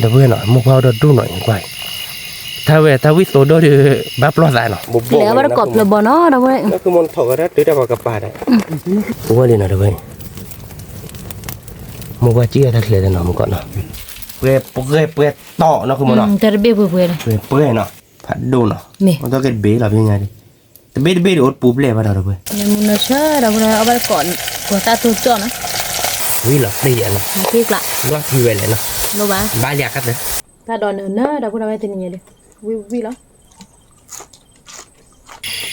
เดี๋ยวเพื่อนหน่อยมุกเอาดูหน่อยกว่าถ้าวิโซโดดิบับล้อสายเนาะแล้วมันกรอบเลยบ่เนาะเดี๋ยวเว้ยก็คือมันถอดได้ด้วยกับปลาได้มุกว่าเลยนะเดี๋ยวเว้ยมุกว่าเจี๊ยบถ้าเลยแต่หน่อมุกก่อนเนาะเปื่อยต่อเนาะคือมันเนาะแต่เบี้ยเปื่อยเลยเปื่อยเนาะผัดดูเนาะมันต้องเกิดเบี้ยหรอยังไงดิแต่เบี้ยอดปูเปล่าเดี๋ยวเว้ยยังมันเชื่อเดี๋ยวเอาไปก่อนกว่าตาตัวจ่อนะวิหรอได้ยังเนาะพริกละว่าทีเวเลยเนาะรู้ป่ะบ้านอยากกันเลยตาดอนเนอเดี๋ยวพูดอะไรตีนี่เลยวิแล้ว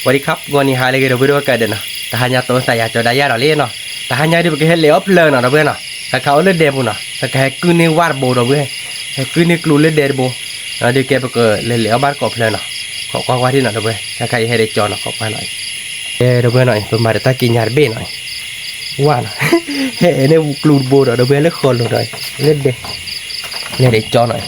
สวัสดีครับวันนี้หาอะไรกันเดี๋ยวไปดูกันเดี๋ยวนะแต่หายาตัวใส่ยาจอดายาเราเล่นเนาะแต่หายาที่เป็นแค่เลี้ยวเพลินเนาะเพื่อนเนาะแต่เขาเล่นเดบุเนาะแต่แค่คืนนี้วาดโบเนาะเพื่อนแค่คืนนี้กลูเล่นเดบุเดี๋ยวแกไปเกิดเลี้ยวบ้านกอบเพลินเนาะขอความว่าที่เนาะเพื่อนถ้าใครให้ได้จอเนาะขอไปหน่อยเดี๋ยวเพื่อนหน่อยเพื่อนมาเดี๋ยวตากินยาเบ้หน่อยว่าเนาะเฮ้เนี่ยกลูโบเนาะเพื่อนเล่นคนเลยเล่นเดเล่นได้จอหน่อย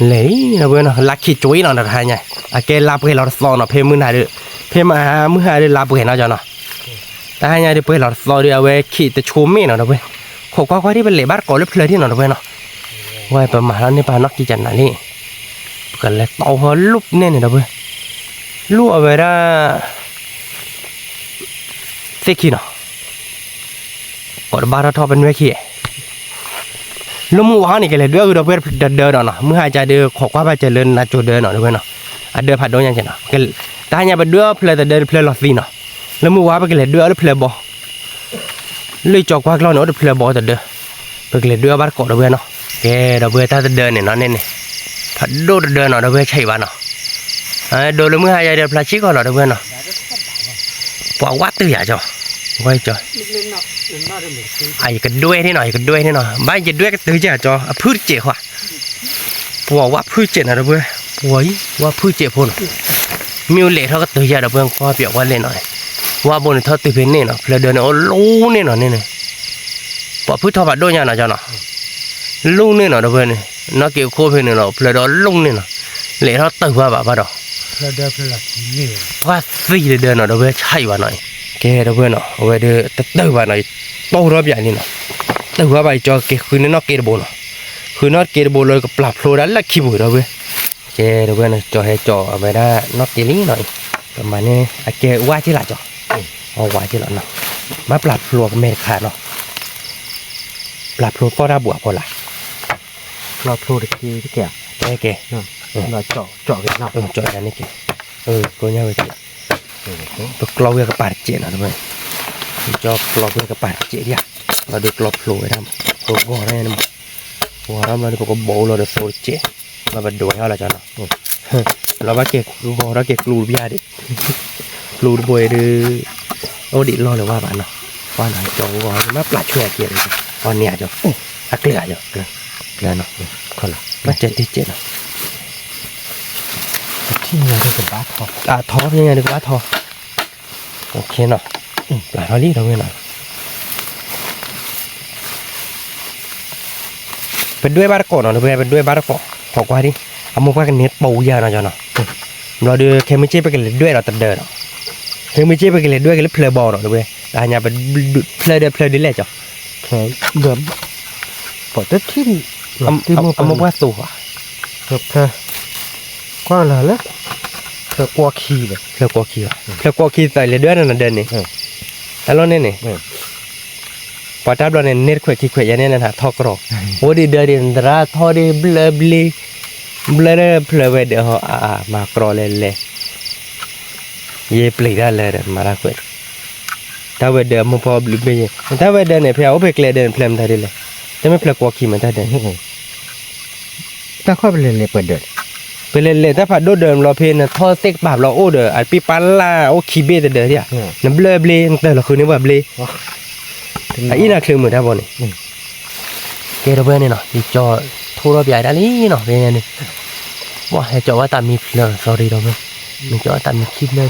เลยนะเพื่อนเนาะลักขี้จุ้ยเนาะนะหายาแกลาเพื่อนเราสอนเนาะเพื่อนมือหายเด้อเพื่อนมามือหายเด้อลาเพื่อนเนาะจอเนาะแต่ให้ยายเดี๋ยวเพื่อนเราสอนเดี๋ยวเอาไว้ขี่แต่ชูมีเนาะเพื่อนขอความที่เป็นเหล็กบ้านก่อเล็บเพลินที่เนาะเพื่อนเนาะไว้ประมาณนี้ปานนักกิจจันทร์นี่กันเลยเต่าหัวลุบเนี่ยเนาะเพื่อนลุบเอาไว้ได้เซ็กขี้เนาะกอดบ้านเราทอเป็นไว้ขี้ลุงว่านี่กันเลยเดือเพื่อนเดินเนาะมือหายใจเดือขอความไปเจริญนะจูเดินเนาะเพื่อนเนาะเดือผัดโดนยังไงเนาะกันแต่ให้ยายไปเดือเพลินแต่เดินเพลินหลอดซีเนาะแล้วมือว่าไปกันเลยเดือแล้วเพลินบ่เลยจอกว่าเราเนาะเพลินบ่แต่เดือไปกันเลยเดือบ้านเกาะเพื่อนเนาะแกเพื่อนถ้าจะเดินเนี่ยเนาะเนี่ยผัดโดดเดินเนาะเพื่อนใช่ป่ะเนาะโดนแล้วมือหายใจเดือพลาชิก็เนาะเพื่อนเนาะปวดวัดตื้อใหญ่จ้ะไว้จ้ะไอ้กันด้วยนี่หน่อยกันด้วยนี่หน่อยบ้านจะด้วยก็ตื้อใหญ่จ้ะพื้นเจ๋อว่ะปวดวัดพื้นเจ๋อนะเพื่อนปวดว่าพื้นเจ๋อพ่นมิวเล่เท่าก็ตื้อใหญ่เพื่อนก็เปียกว่าเล่นหน่อยว่าบนเท่าตื้อเพนนี่เนาะเพลเดินโอ้ลูนี่เนาะนี่ปวดพื้นทอผัดด้วยเนี่ยนะจ้ะเนาะลูนี่เนาะเพื่อนนี่นักเกี่ยวโคเพนเนาะเพลเดินลูนี่เนาะเล่เท่าตื้อว่าแบบว่าดอกเพลเดินเพลนี่ว่าซีเดินเนาะเพื่อนใช่ว่าหน่อยแกเพื่อนเนาะเอาไว้เดือตื้อว่าหน่อยโตรอบใหญ่นี่เนาะตื้อว่าไปจอเกี่ยวคืนนี้นอกเกตโบเนาะคือนอกเกตโบเลยก็ปรับโฟล์ดันละขี้บุ๋ยเพื่อนแกเพื่อนจอให้จอเอาไว้ได้นอกเกลี่หน่อยประมาณนี้แกว่าที่หลังจอเอาไว้ที่หลังเนาะมาปรับโฟล์กับเมฆขาเนาะปรับโฟล์ก็ได้บวกพอละเราโผล่ที่แก่แกเราเจาะกันเนาะเจาะกันนี่แกก็เนี่ยไปแกตัวกลอเวกับปาดเจนเนาะเพื่อนจอกลอเวกับปาดเจเนี่ยเราดูกลอโฟล์ไว้ทำโฟล์ก็ได้นะหัวเราเราดูก็โบเราดูโฟล์เจมาบัดดูให้เราจ้ะเนาะเราว่าเก็บหัวเราเก็บกลูบิอาดิกลูบวยดื้อโอ้ดิรอเลยว่าบ้านเนาะว่าหน่อยจงว่ามาปลาช่วยเกี่ยวเลยตอนเนี้ยจ้ะเกลือจ้ะเกลือเนาะคนละมาเจ็ดที่เจ็ดเนาะที่นี่เราเป็นบ้าทอท้อยังไงดีกว่าท้อโอเคเนาะปลาทอรี่เราเว้ยเนาะเป็นด้วยบาร์โกเนาะเพื่อนเป็นด้วยบาร์โกขอกว่าดิเอามาว่ากันเน็ตปูยาเนาะจ้ะเนาะเราดูเคมีจีไปกันเลยด้วยเราตัดเดินเนาะเคมีจีไปกันเลยด้วยกันเลยเพลย์บอลเนาะเพื่อนแต่เนี่ยเป็นเพลย์ดิเล่จ้ะเพลเดิมปอดที่เอามาว่าสูอ่ะเพลกว้างเลยแล้วเพลกลัวขี้เลยเพลย์กลัวขี้อ่ะเพลย์กลัวขี้ใส่เลยด้วยนั่นเดินนี่แล้วเนี่ยพอทับเราเนี่ยเน็ตขวดขี้ขวดยันเนี่ยนะทอกรอกโอ้ดีเดินราทอดีเบลเนี่ยเพลย์เวเดอร์มากรอเลยเย่เปลี่ยนได้เลยมาละขวดถ้าเวเดอร์มันพอบลิบเลยถ้าเวเดอร์เนี่ยเพลย์เอาไปเกลือเดินเพลย์มันได้เลยแต่ไม่เพลย์กลัวขี้มันได้เดินถ้าค่อยไปเล่นเลยเปิดเดินไปเล่นถ้าผัดโดดเดิมเราเพลนท่อเซ็กบาบเราโอ้เด้ออัดปีปันล่าโอ้ขี้เบ้เด้อเนี่ยนั่นเบลแต่เราคืนนี้ว่าเบลอีน่าคือเหมือนท่าบอลนี่เกลือเพื่อนนี่เนาะดีจอทั่วรอบใหญ่ด้านนี้เนาะเป็นไงนี่ว่าให้จอว่าตามมีเพลย์สอรี่เราไหมมีจอตามมีคลิปเลย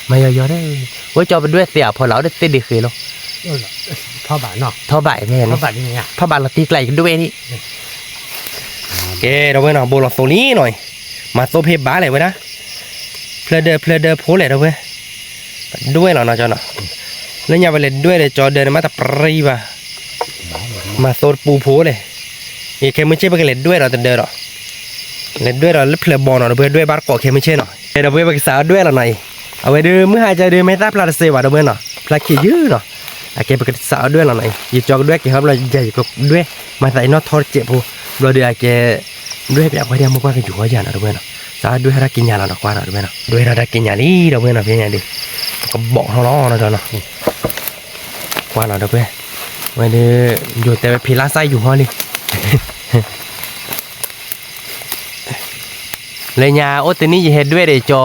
ไม่เยอะๆได้ว่าจอเป็นด้วยเสียพอเราได้เส้นดีคือเราท่อบ่ายเนาะท่อบ่ายแม่นี่ท่อบ่ายนี่ไงท่อบ่ายเราตีไกลกันด้วยนี่เกเราเว้ยเนาะโบลโซนี้หน่อยมาโตเพย์บ้าอะไรไว้นะเพลเดอร์โพเลยเราเว้ยด้วยเราเนาะจอเนาะแล้วอย่าไปเล่นด้วยเลยจอเดินมาแต่ปรีบ่ะมาโซปูโพเลย อีเคไม่ใช่ไปเล่นด้วยเราแต่เดินหรอเล่นด้วยเราเล่นเพลย์บอลเราเพื่อนด้วยบาร์กอเคไม่ใช่หน่อยเราเพื่อนไปสาวด้วยเราหน่อยเอาไว้ดูเมื่อหายใจดูไม่ได้พลาดเสียว่าเราเพื่อนเนาะพลาดขี้ยื้อเนาะโอเคไปสาวด้วยเราหน่อยอย่าจอกด้วยกี่ครับเราใหญ่กว่าด้วยมาใส่น็อตทอดเจ็บหูเราเดี๋ยวโอเคด้วยแบบว่าเดี๋ยวมุกว่ากันอยู่หัวยันเราเพื่อนเนาะสาวด้วยเรากินยาเรากว่าเราเพื่อนเนาะด้วยเรากินยานี่เราเพื่อนเนาะเพียงอย่างเดียวก็บอกเขาล้อเราเนาะกว่าเราเพื่อนไว้ดูอยู่แต่พิลาไซอยู่ห้องนี่เลยnhà ô tênนี้จะเห็นด้วยเดี๋ยวจอ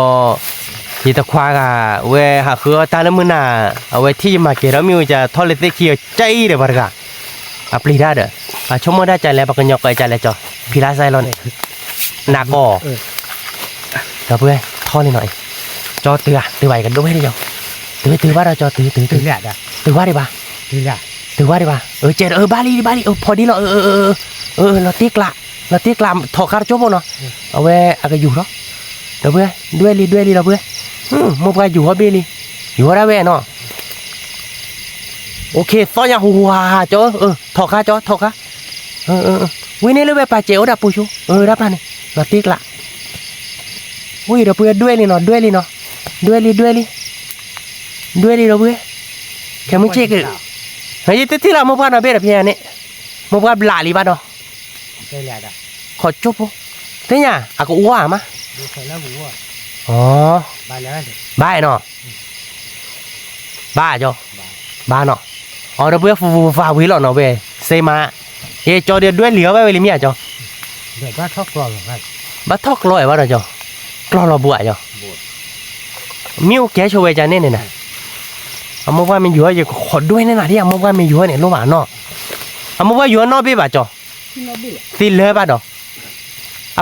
ที่ตะควากะเว้หาคือตาละมือน่ะเอาไว้ที่มาเกเรามีจะทอดเล็กๆขี้ใจเดี๋ยวบาร์กะอัปลีได้เด้อชมมาได้ใจแล้วปากกันยอกใจแล้วจอพิลาไซเราเนี่ยหนักก่อเราเพื่อทอดนิดหน่อยจอเตือไหวกันด้วยได้จอตือว่าเราจอตือแหละตือว่าได้ปะตือว่าได้ปะเจอบาลีพอดีเราเราเตี้ยกลามถอดคาร์จบเนาะเอาไว้อะไรอยู่เนาะเราเพื่อด้วยลีเราเพื่อมุกไปอยู่ว่าเบลีอยู่ว่าได้เว้เนาะโอเคซ้อนยาหัวจ้ถอดคาจ้ถอดคาวินี่เลยไปป่าเจ๋อดับปูชูรับมาเนี่ยเราเตี้ยกละวิเราเพื่อด้วยลีเนาะด้วยลีเราเพื่อแค่มึงเช็คเลยเฮ้ยที่เรามุกว่าเราเบลแบบนี้เนี่ยมุกว่าหลาลีบ้านเนาะขอจุ๊บปุ๊เท่เนี่ยaku uah mah oh ba no ba cho ba no oh nó biết phù phà quý lọ nó về xây mà ye cho dia đuôi liếu về liếm cho bắt thóc lội bắt rồi cho lo bụi cho miêu kéo cho về cho nên này nè ông mua mình dúa giờขอด้วยนั่นน่ะที่ông mua mình dúaเนี่ยรู้ป่ะเนาะông mua dúa nó biếtป่ะcho tinเลยป่ะดอก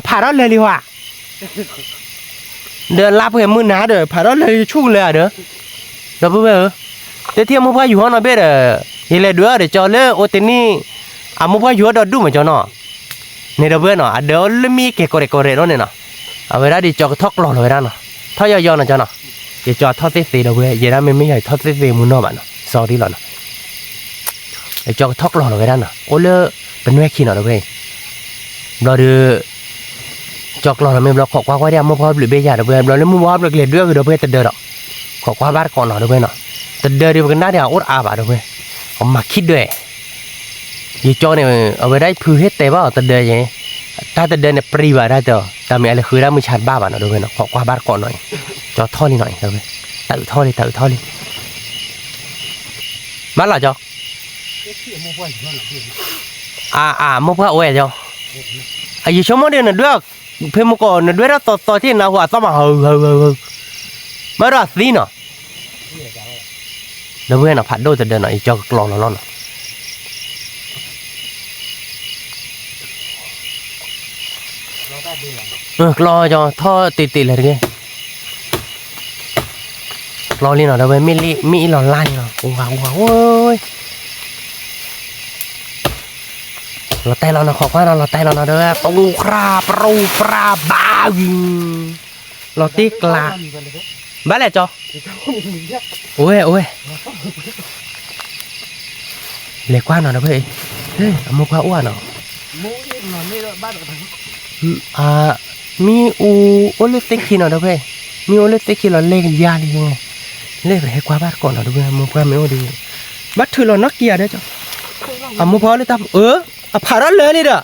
ผ่าร้อนเลยดีกว่าเดินลับเห็นมือหนาเด้อผ่าร้อนเลยชุ่มเลยเด้อเดี๋ยวเพื่อเดี๋ยวเที่ยวมุกว่าอยู่ห้องนอนเบ้อเฮียเลยเด้อเดี๋ยวจอเลยโอเทนี่มุกว่าอยู่ดอดดูเหมือนจอเนาะเนี่ยเดี๋ยวเบ้อเนาะเดี๋ยวเลยมีเกะโกเรเนาะเนี่ยเนาะเอาเวลาดิจอก็ทอกหล่อเลยเนาะทอยย่อๆเนาะจอเนาะเดี๋ยวจอทอดเสียเดี๋ยวเบ้อเดี๋ยวนั้นไม่ใหญ่ทอดเสียมุนเนาะบ้านเนาะซอดีหล่อเนาะเดี๋ยวจอก็ทอกหล่อเลยเนาะโอ้เลยเป็นแม่ขี้เนาะเดี๋ยวเบ้อเราดูจอกหล่อเราไม่บล็อกขอความว่าเดี๋ยวมุกว่าหรือเบียร์เดี๋ยวเบ้อเราเล่นมุกว่าเราเกลียดเรื่องเดี๋ยวเบ้อแต่เดินเนาะขอความบ้านก่อนเนาะเดี๋ยวเบ้อเนาะแต่เดินเดี๋ยวกันหน้าเดี๋ยวอดอาบเดี๋ยวเบ้อผมมาคิดด้วยยี่จอเนี่ยเอาไปได้พื้นเฮ็ดแต่ว่าแต่เดินยังถ้าแต่เดินเนี่ยปรีว่าได้เด้อแต่มีอะไรคือได้มือชาร์จบ้าบ้านเนาะเดี๋ยวเบ้อเนาะขอความบ้านก่อนหน่อยจอท่อนี่หน่อยเดี๋ยวเบ้อตื่นท่อเลยบ้านหล่อจอมุกว่าโอ้ยจอไอ้ยี่ชั่วโมงเดียวเนี่ยด้วยเพิ่มมุกก่อนเนี่ยด้วยแล้วต่อที่น่าหัวต้องมาไม่รอดสิเนาะเดี๋ยวเบ้อเนาะผัดโดนแต่เดินหน่อยจอกลองเนาะรอจอท่อติดเลยทีรอลีเนาะเดี๋ยวไปมีหลอนล่างเนาะว้าวโว้ยเราแต่เราเนาะขอว่าเราแต่เราเนาะเด้อปูคราปราบ้าวิงเราตีกลาบ้าแหละจอโอ้ยเล็กกว่าเนาะเพื่อนเฮ้ยมุกว่าอ้วนเนาะมีโอเลติกินเนาะเพื่อนมีโอเลติกินเราเล่นยาเลยยังไงเล่นไปให้กว่าบ้านก่อนเนาะเพื่อนมุกว่าไม่โอดีบัดถือเรานักเกียร์ได้จ้ะมุกพอเลยตามผ่าร้อนเลยนี่เด้อ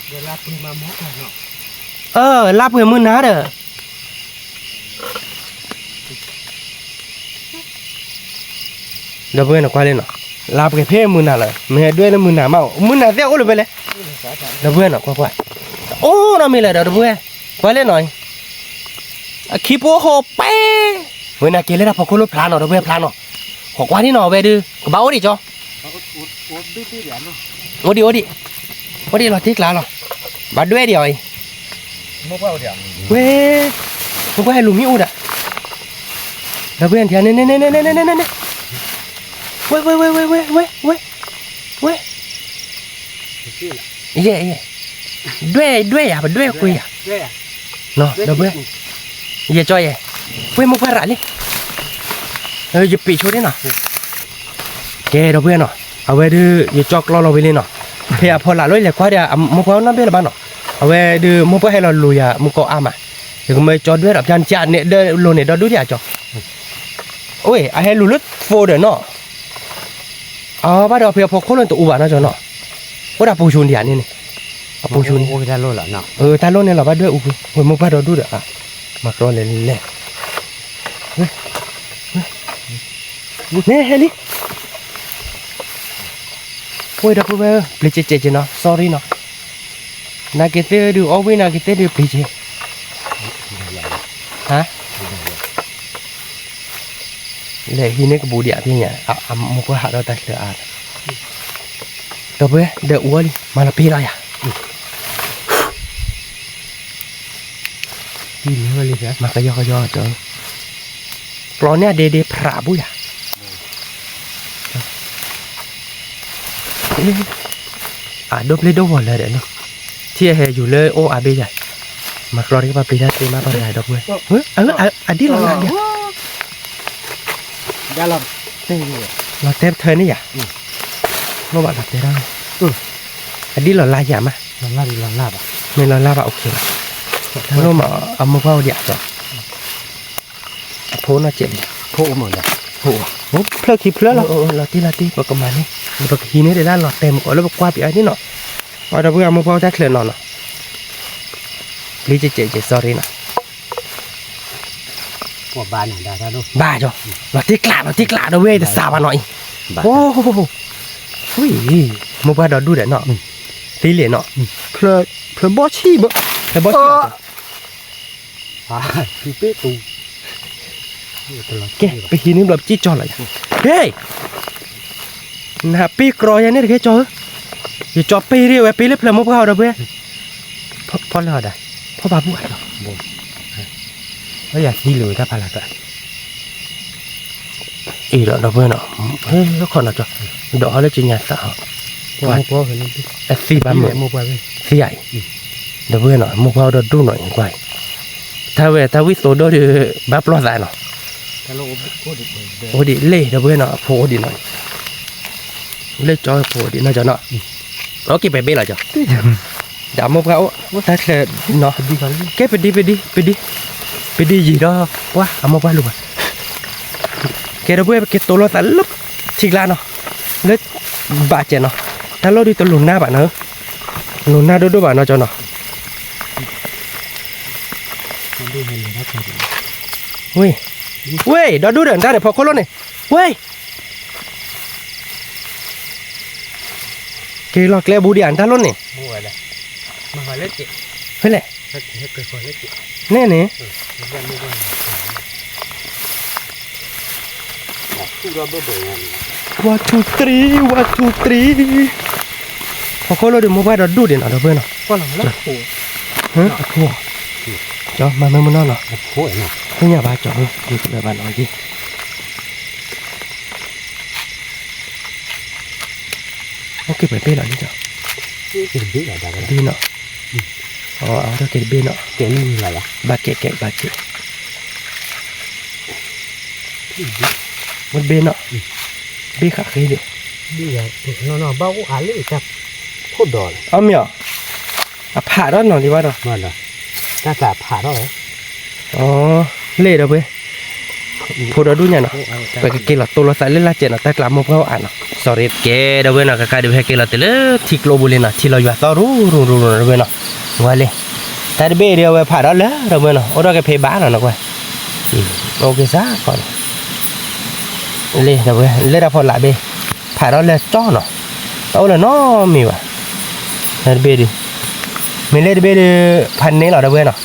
เดี๋ยวรับมาหมดเนาะรับเพื่อมือหนาเด้อเดี๋ยวเพื่อนกว่าเลยเนาะรับแค่เพ่มือหนาเลยไม่ให้ด้วยแล้วมือหนาเมามือหนาเสี้ยวก็เลยไปเลยเดี๋ยวเพื่อนกว่าโอ้เรามีอะไรเดี๋ยวเพื่อนกว่าเล่นหน่อยคีโปโฮเป้เว้ยน่าเกลียดนะพอคุณรู้พลานเนาะเดี๋ยวเพื่อนพลานเนาะขอกว่าที่หน่อไปดูเบาดิจ้อโอดีเราทิ้งแล้วหรอบัดด้วยเดียวไอ้มุกว่าเดียวเว้ยมุกว่าให้ลุงมิอุดอ่ะเราเพื่อนเถียนเน่เว้ยเย่ด้วยอ่ะบัดด้วยคุยอ่ะเนาะเราเพื่อนเย่จอยเว้ยมุกว่าอะไรหยิบปีชุดนี่เนาะแกเราเพื่อนเนาะเอาไว้ดูอย่าจอกเราไปเลยเนาะ เพียพอละร้อยเลยกว่าเดี๋ยวมึงก็น้ำเบี้ยละบ้านเนาะเอาไว้ดูมึงก็ให้เราลุยอ่ะมึงก็อามาเดี๋ยวก็ไม่จอดด้วยแบบยันจ่าเนี่ยเดินลงเนี่ยดอดูดิอ่ะจ่อโอ้ยไอ้ให้ลุลุดโฟเดอร์เนาะอ๋อบ้านเราเพียพอคนนั้นตัวอุบานะจ่อเนาะว่าดาปูชุนเดียนี่นี่ปูชุน โอ้ยได้โลละเนาะ ตาลงเนี่ยเราบ้านด้วยอุบโอ้ยมึงบ้านเราดูเด้ออ่ะมารอเลยแหละเฮ้ยเนี่ยเฮลิโอ้ยดาปูเบอร์ปลิเจเนาะ sorry เนาะนาเกเตดูเอาไว้นาเกเตดูปลิเจฮะเลยทีนี้ก็บูเดียพี่เนี่ยมุกว่าหาเราแต่เหลืออาดดาปูเดี๋ยวอ้วนมาละพี่เราอ่ะ กินเลยเลย มาก็ย่อจ้ะปลอเนี่ยเดพระบุยอ่ะดบเลยดบหมดเลยเดี๋ยวนู้ที่เฮอยู่เลยโอ้อาเบใหญ่มากรอที่มาปีนั้นเต็มมาปลาใหญ่ดอกเว้ยเฮ้ยอันนี้เราเนี่ย ได้ละเต้ เราเต็มเธอนี่อ่ะเมื่อวานเราเต็มได้อันนี้เราลายหยามา ลาบอ่ะ ไม่เราลาบโอเคถ้าเรามาเอามาเข้าเดี๋ยวจ้ะโพน่าเจ็บ โคหมดเลย โอ้เพลิดขี้เพลิดเราเราที่ประมาณนี้เราขี้นี่ได้ด้านหลอดเต็มก่อนแล้วกว่าปีอันนี้เนาะเอาเราเพื่อเอามาเข้าแท็กเลยเนาะรีเจ sorry นะ หัวบานน่ะได้ลูก บ้าจ้ะเราที่กลาเราเว้ยแต่สาวหน่อยโอ้โหอุ้ยมึงว่าเราดูเดี๋ยวเนาะตีเหรียญเนาะ เพลบอชีบ่ แต่บอส พี่เป้ตู แกไปขี้นี่แบบจี้จอเลยเฮ้ยนะปีกรอยนี่เด็กจออย่าจอปีเรียวปีเล็บเลยมึงว่าเราเว้ยพอแล้วได้พอบาบุ้ยหรอ ก็อยากดีเลยถ้าพาละก็ อีแล้วเราเว้ยเนาะเฮ้ยแล้วคนเราจ้ะดอกแล้วจีนยาสาว ว่าพอเห็นมั้ย เอฟซีบ้านเมือง โมบาย เสียเดี๋ยวเว้ยเนาะมึงว่าเราดูหน่อยกว่าถ้าวิโสโดดิบ้าปลอดสายเนาะ ถ้าเราโคตร โอ้ดิเล่เดี๋ยวเว้ยเนาะโผล่ดิหน่อยเล่จอยโผล่ดิน่าจะเนาะเราเก็บไปเบ้ละจ้ะเดี๋ยวมึงว่าถ้าเกิดเนาะ ดีกัน แกไปดีgì đó quá mà qua luôn à cái đó bữa cái tổ lo tận lấp xịt la nó lấy bà trẻ nó ta lo đi tổ lùn na bạn nữa lùn na đôi bạn nó cho nó ui đó đu đợn ra để phò con luôn này ui cái lọt leo bù điện ta luôn này มัวเลยมาหาเล็ก thế này ให้เกิดคนเล็ก nè nè 1 2 3 พอเขาเราเดี๋ยวมาไปเราดูเดี๋ยวเราเพื่อนเนาะ ก็หลังแล้วโอ้ ฮะหัวจอมาเมื่อมันนอนเนาะ โหเนาะ เฮ้ยอย่าบ้าจอดูเลยบ้านน้อยดิโอเคไปเป้หน่อยนี่จ้ะ กินบิ๊กอะไรกัน ดีเนาะอ๋อเอาเท่าเกล็ดเบ้เนาะ เกนี่อะไรอ่ะ บาเกะบาเกะมันเบ้เนาะเบ้ขาเคยดิ บิ๊กอะไรเนาะบ้าอะไรจับโคตรดอล เอาเมียผ่าด้านหน่อยดีว่าเนาะ มาละน่าจะผ่าแล้วเหรอ อ๋อเล่เด้อเว้ยพูดเราดูเนี่ยเนาะไปเกลตัวเราใส่เล่นละเจนแต่กลับมาเพื่ออ่านเนาะ sorry เกเด้อเว้ยเนาะก็เดี๋ยวให้เกลเตลที่โกลบุลีเนาะที่เราอยู่ต่อรู้เด้อเว้ยเนาะว่าเลยแต่เบ้เดียวเว้ยผ่าด้านแล้วเด้อเว้ยเนาะโอ้เราแกเพย์บ้านเนาะเว้ยโอเคซะก่อนเล่เด้อเว้ยเล่เราพอละเบ้ผ่าด้านแล้วจ้อเนาะเอาเลยเนาะมีว่ะแต่เบ้ดิมีเล่เบ้ดิพันนี้เหรอเด้อเว้ยเนาะ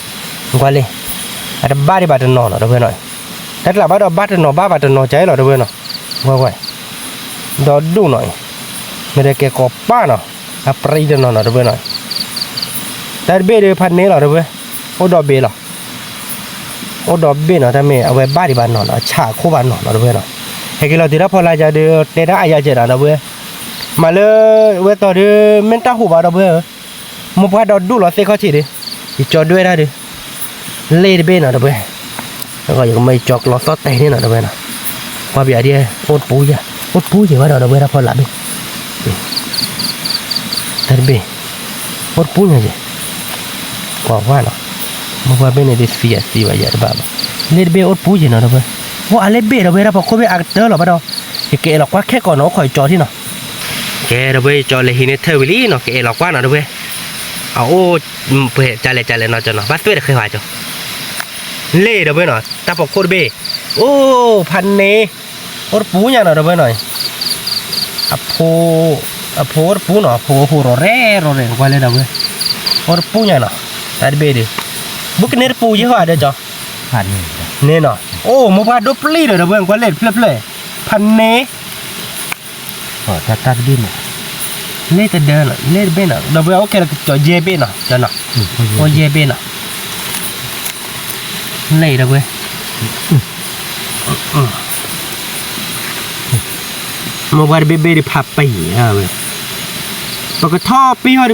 ว่าเลยada bari badan no do beno dat la bado badan no ba badan no jai lo do beno wa wa do du no mere ke ko pa no a pri de no do beno dat be de phan ne lo do be o do be lo o do be no ta me a we bari ba no cha kho ba no do beno he ke lo ti da pho la ja de te da aya je da do be ma le we to de men ta hu ba do be mo ba do du lo se kho chi de ti cho dwe da deเล่เบ้น่ะเด้อเว้ยแล้วก็ยังไม่จอกล้อซอเตนี่น่ะเด้อเว้ยน่ะว่าเบียดโอดปูอย่าว่าเด้อเว้ยถ้าพอละเบ้ terbe or punya je kwa wana mo va bene de sia si va ya baba lerbe or puje na ba wo alebe ra ba ko be actor lo ba do ke lo kwa khe ko no khoi cho thi no ke ra be cho le hi ne thơ li no ke lo kwa na do be a o pe cha le no cho no ba tue de khai wa cho le do be no ta po ko be o phan ne or punya na do be no a po or pu no po ro re kwa le do be or punya no terbe de buk ner pu je ha de cho ผ่านนี่ นี่เนาะโอ้มาพาดปลีเลยเด้อเบิ่งกว่าเล็ดเพลยพันเน พอตัดดิน เล็ดเดินเล็ดเบนเด้อเบิ่งโอเคแล้วจอเยเบนเนาะจ้ะเนาะโอเยเบนเนาะเล็ดเด้อเว้ยมาว่าเบเบดิพับไปอ่ะเว้ยปกท่อปีฮอด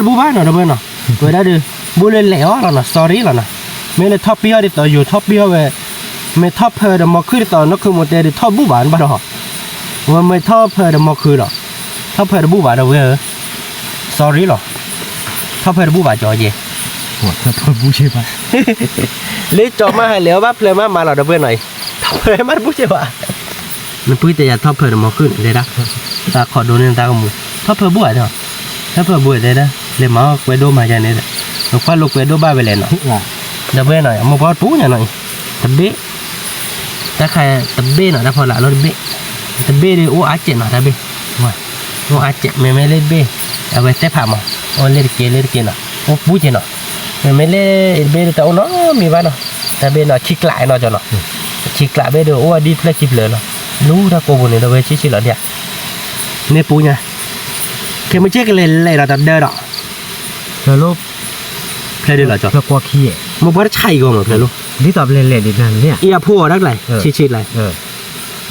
บูบ้านเนาะเด้อเบิ่งเนาะเว้ยได้ดิบูเลยแล้วเนาะ sorry แล้วเนาะไม่เลยท็อปปี้ฮอดต่ออยู่ท็อปปี้ฮอดเว้ยไม่ท็อปเพอเดมาคือต่อนักคือหมดแต่ท็อปบูบ้านบ่ดอกว่าไม่ท็อปเพอเดมาคือดอกท็อปเพอเดบูบ้านเว้ย sorry หรอท็อปเพอเดบูบ้านจอเย หัวถ้าพอบูใช่ปะ เลยจอมาให้แล้วว่าเพลมาเราเด้อเว้ยหน่อยท็อปเพอมันบูใช่ป่ะมันพูดแต่อย่าท็อปเพอเดมาคือเลยนะตาขอดูนี่ตาก็มูท็อปเพอบูอ่ะเนาะท็อปเพอบูได้นะเลยมาเวโดมาจานี่แล้วก็ลูกเวโดบ้าไปเลยเนาะ ว่า เด้อเว้ยหน่อยมาพอปูหน่อยตะเบะถ้าใครตะเบะหน่อยถ้าพอละรถเบะตะเบะดิโออาเจ็ดหน่อยตะเบะว่าโออาเจ็ดไม่เล่นเบะเอาไว้เตะผ่ามาโอเล่นเกเนาะโอ้ปูเจเนาะไม่เล่นเบะแต่โอ้เนาะมีบ้านเนาะตะเบะเนาะชิกลายเนาะจ้ะเนาะชิกลายเบะเด้อโอ้ดีเพลคิเพลเนาะรู้ถ้าโกบุนี่เด้อเว้ยชิๆแล้วเนี่ยเนี่ยปูเนี่ยเคไม่เจ๊กันเลยเราตัดเด้อเนาะ เธอลูก เพลเด้อเหรอจ้ะ เธอกลัวขี้ มันบ่ได้ใช่ก็มั้งเพลลูก นี่ตอบเล่นๆอีกนั่นเนี่ย อีอะพัวดักไหลชิๆไหล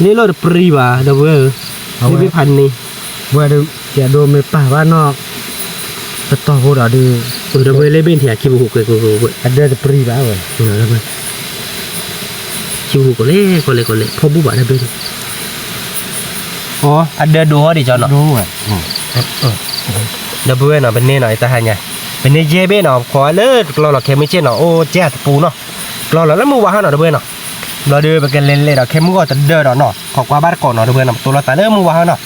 นี่เราปรีว่าเด้อเว้ยนี่พี่พันนี่ ว่าดูอย่าโดนไม่ป่าว่านอกจะต่อพูดเอาดู เด้อเว้ยเล่เป็นเถียคิวหูกกูเว้ย อันเดอร์จะปรีบ้าเว้ย เด้อเว้ยคิวหูก็เล่พอบุบะได้เป็นอ๋ออันเดอดูดิจอเนาะ รู้เว้ย เด้อเว้ยเนาะเป็นนี่หน่อยตาหาใหญ่เป็นนี่เจเบ้เนาะขอเลยเราแค่ไม่เช่เนาะโอ้แจ๊ปูเนาะเราแล้วมือว่าเนาะเด้อเว้ยเนาะเราเด้อไปกันเล่นๆเนาะแค่มือก็จะเด้อเนาะขอกว่าบ้านก่อนเนาะเด้อเว้ยเนาะตัวเราตาเด้อมือว่าเนาะ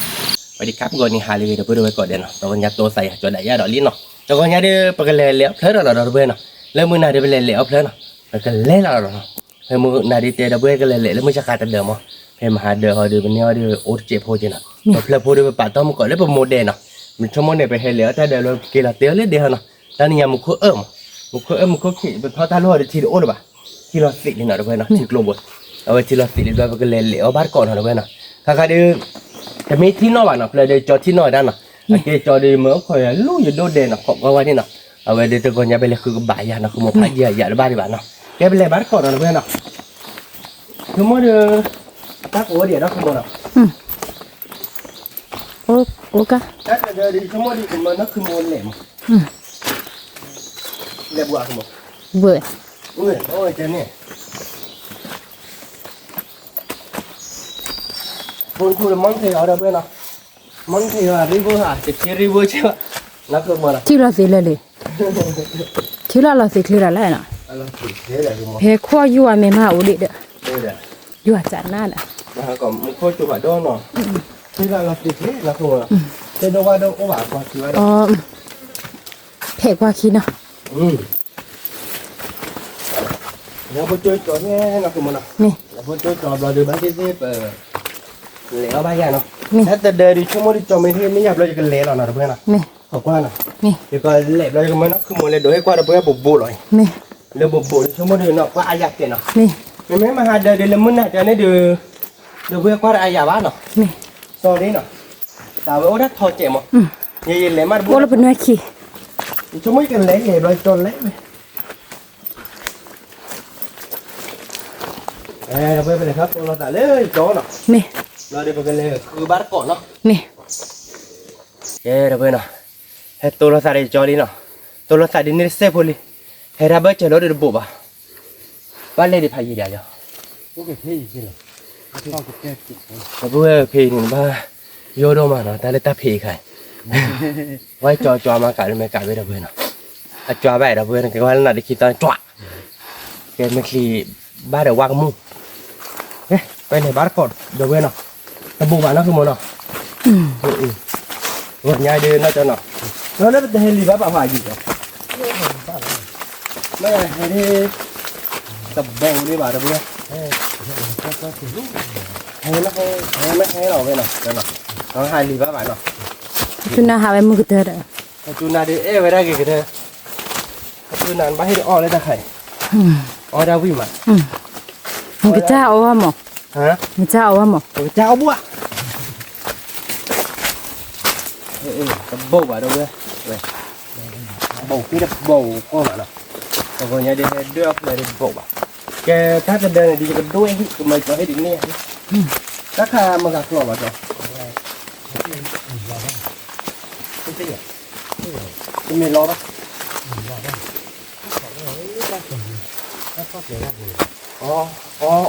สวัสดีครับก่อนนี่หาเลยเด้อเว้ยก่อนเด้อเนาะตอนยัดตัวใส่จอได้ยาดอกลิ้นเนาะตอนยัดเด้อไปกันเล่นๆเพลินเนาะเด้อเว้ยเนาะแล้วมือหน้าเด้อไปเล่นๆเพลินเนาะไปกันเล่นเนาะเนาะเฮ้ยมือหน้าดิเตเด้อเว้ยกันเล่นๆแล้วมือจะขาดเด้อมั้งเฮ้ยมาหาเด้อเฮาเด้อเป็นเนี่ยเด้อโอเจ็บโพจิเนาะเพลินโพเด้อไปปาต้อมก่อนแล้วไปโมเดลเนาะมันชั่วโมงเนี่ยไปให้เหลือแต่เดี๋ยวเราเกลือเตี้ยเลยเดี๋ยวเนาะตอนนี้ยังมุกมุกขี้เป็นเพราะท่ารั่วทีโอ้หรือเปล่าที่เราสิลินเนาะด้วยเนาะที่กลมบดเอาไว้ที่เราสิลินด้วยก็เลยเหลวบ้านก่อนเนาะด้วยเนาะถ้าใครดูจะมีที่นอกบ้านเนาะเลยเดี๋ยวจอที่นอกด้านเนาะโอเคจอดีเมื่อคอยลู่อยู่โดดเด่นเนาะขอบก็ไว้นี่เนาะเอาไว้เดี๋ยวตะกอนอย่าไปเลยคือบ่ายยาเนาะคือหมดพัดยาบ้านดีบ้านเนาะแกไปเลยบ้านก่อนเนาะด้วยเนาะคือมั่วเด้อตักโอ้เดี๋ยวเนาะคือมั่วเนาะ โอ้กะ ตักเดี๋ยวดีคือมั่วดีคือมั่วเนาะคือมั่วเหลมเหลมบัวคือมั่ว เบื่อ โอ้ยเจ้าเนี่ยคุณมังเทียวได้ไหมนะมังเทียวรีบหาสิบรีบใช่ไหมนักก็มาละ ที่เราสิเลยที่เราสิคลีอะไรน่ะ อะไรสิเท่เลยคุณมัง เพข้อยั่วไม่มาอุดิเด้อ เท่เลย ยั่วจัดหน้าน่ะ นะฮะก็มึงโคตรจุกดอนเนาะที่เราสิเท่นักก็มาเจ้าว่าดอกว่าว่าคิดว่า อ๋อเพกว่าคิดเนาะ แล้วพอช่วยจอดเนี่ยนักก็มาเนาะ นี่ แล้วพอช่วยจอดเราดูบ้านที่เหลวบ้านยาเนาะถ้าแต่เดินดิชั่วโมงดิจอไม่เท่ไม่หยับเราจะกันเละเราเนาะเพื่อนเนาะ นี่ ขอบคุณนะ นี่ เดี๋ยวก็เละเราจะมันนะคือมันเลยโดยกว่าเราเพื่อบุบบุเลย นี่ เรื่องบุบบุชั่วโมงเดินเนาะว่าอาญาเกินเนาะ นี่ ไม่มาหาเดินเลยมึงน่ะจะได้เดือเพื่อกว่าอาญาบ้านเนาะ นี่ ตอนนี้เนาะแต่ว่าโอ้ได้ทอเจ็บมั้งยังเละมากบุ โอ้เราเป็นนักขี่ ชั่วโมงกันเละเลยโดยจนเละเลยเราไปเลยครับเราแต่เลยจอเนาะ นี่ เราเดี๋ยวไปกันเลยคือบ้านก่อนเนาะ นี่ เราไปเนาะให้ตัวเราใส่จอดีเนาะตัวเราใส่ดินนี่เซฟเลยให้เราไปเจอรถเดือบุบอ่ะบ้านเลยดิพายเดียว ลูกเท่จริงเลยชอบแก้จิต เราเพื่อเพลงบ้าโยโดมาเนาะแต่เลยตาเพลใคร ไว้จอมากะไม่กะไว้ดับเบิลเนาะจอไปดับเบิลก็ว่าน่ะได้คิดตอนจ่อแกไม่ขี้บ้าเดี๋ยววางมุ้งไปในบ้านก่อนดับเบิลเนาะตะบูบ้านเนาะคือมันเนาะวันยายเดินน่าจะเนาะแล้วนั่นเป็นเฮลิบ้าป่าหายอยู่เหรอไม่ใช่เฮลิตะแบงนี่บ้าดับเบิลให้เราไปเนาะเดี๋ยวเนาะน้องหายลีบ้าบ้านเนาะ จุนน่ะหาไว้มือเธอเด้อ จูนาดีไว้ได้กี่กันเถอะจูนานไปให้อ้อเลยตะไคร่อ้อดาวิมา มึงก็เจ้าเอาว่าหมอ ฮะ มึงเจ้าเอาว่าหมอ เจ้าบัวตะโบว่ะดูเว้ยโบพี่ตะโบก็มาเนาะแต่คนนี้เดี๋ยวเดือดเลยโบว่ะแกถ้าจะเดินดีจะด้วยที่มันจะให้ถึงนี่ราคามันก็กลัวว่ะจ้ะจะมีล้อปะอ๋อ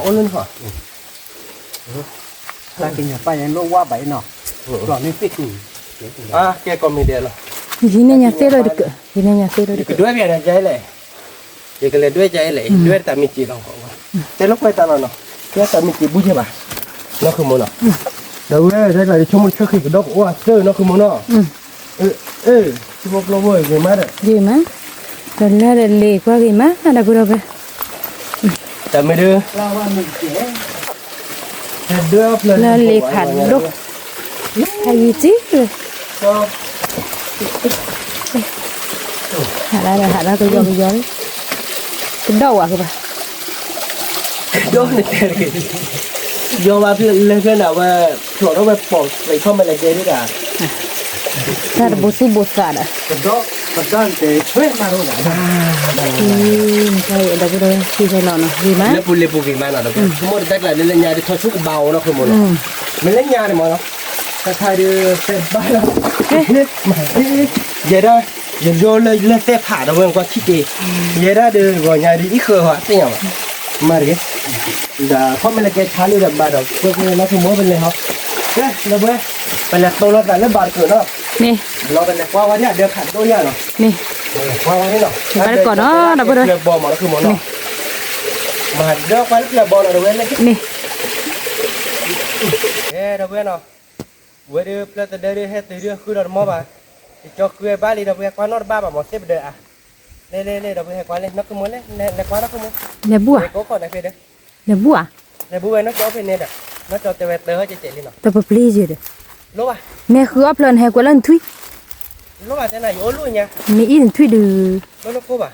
โอ้ลื่นเหรอ ตากินอย่าไปยังโลกว่าใบเนาะหลอดนี่ฟิก แกก็มีเดียร์ ยีเนี่ยยังเซ่เลยดิกยีเนี่ยยังเซ่เลยดิก ด้วยเพียงใจเลยเด็กเลยด้วยใจเลยด้วยแต่มีจีเราของว่าแต่ลูกไปตลอดเนาะแค่แต่มีจีบุญใช่ป่ะนั่นคือมันเนาะเดี๋ยวได้เลยชมมันเชื่อขึ้นกับดอกว่าเชื่อนั่นคือมันเนาะที่พวกเราเว้ยเก่งมากเลย ดีมั้ยตอนแรกเลยกว่ากี่มั้ยอะไรกูเราไป แต่ไม่ดื้อ เราว่ามันเจ๋ง แต่ดื้อเลย แล้วเลยขันลูกให้ยีจีเลย ก็ หาได้ก็ย้อนcái đầu à các bạn โยนในแต่ละโยนมาเพื่อเล่นเพื่อนเอาว่าถั่วต้องไปปอกไปเข้ามาในเกมด้วยกัน ta là bố sư bố cả đã กระดกกระด้านเตะช่วยมาตรงไหน đây đâu có đây khi thấy nó gì má เล่นปูกี่มาหน่อยนะสมมติได้หลายเล่นยาที่ทอชุกเบาเนาะคือมันมันเล่นยาเนี่ยมั้งเนาะแต่ใครดูเตะบ้าแล้วมาเยอะได้ยังโยนเลยเล่นเตะผ่าเราเองกว่าที่เกเยอะได้ดูก่อนยาดีอีกเคยหัวเสียงมาดิเดี๋ยวพอมันเลยแกช้าเลยแบบบาดเราเพื่อนนักสมมติเป็นเลยครับเฮ้ยเราไปเป็นแหลกโตแล้วแต่เล่นบาดเกิดเนาะ nè เราเป็นแหลกว่าวันนี้เดี๋ยวขัดตัวยาเนาะ nè ว่าวันนี้เนาะ ไปก่อนเนาะเราไปเลย เลือกบอลมาแล้วคือมันเนาะมาเดี๋ยวไปเลือกบอลเราเว้นเลย nè เราเว้นเนาะเว้นเดี๋ยวเลือกแต่เดี๋ยวให้ตีเรื่องคือเราหม้อบ่าจอกคือบ้านเราเว้นกว่านอดบ้าบ่หมดเสียบเด้อเล่เราเว้นกว่าเลยนักคือมันเลยในกว่านักคือมัน là bùa ก็ก่อนในเฟซเด้อ là bùa ในบัวนักจอเป็นเนี่ยเด้อนักจอแต่เวทเตอร์จะเจ๋งเลยเนาะ ta bật play gì đấy รู้ป่ะ nè khứ ấp lần hay quá lần thui รู้ป่ะแต่ไหนโอ้รู้เนี่ย nè ít lần thui được รู้กูป่ะ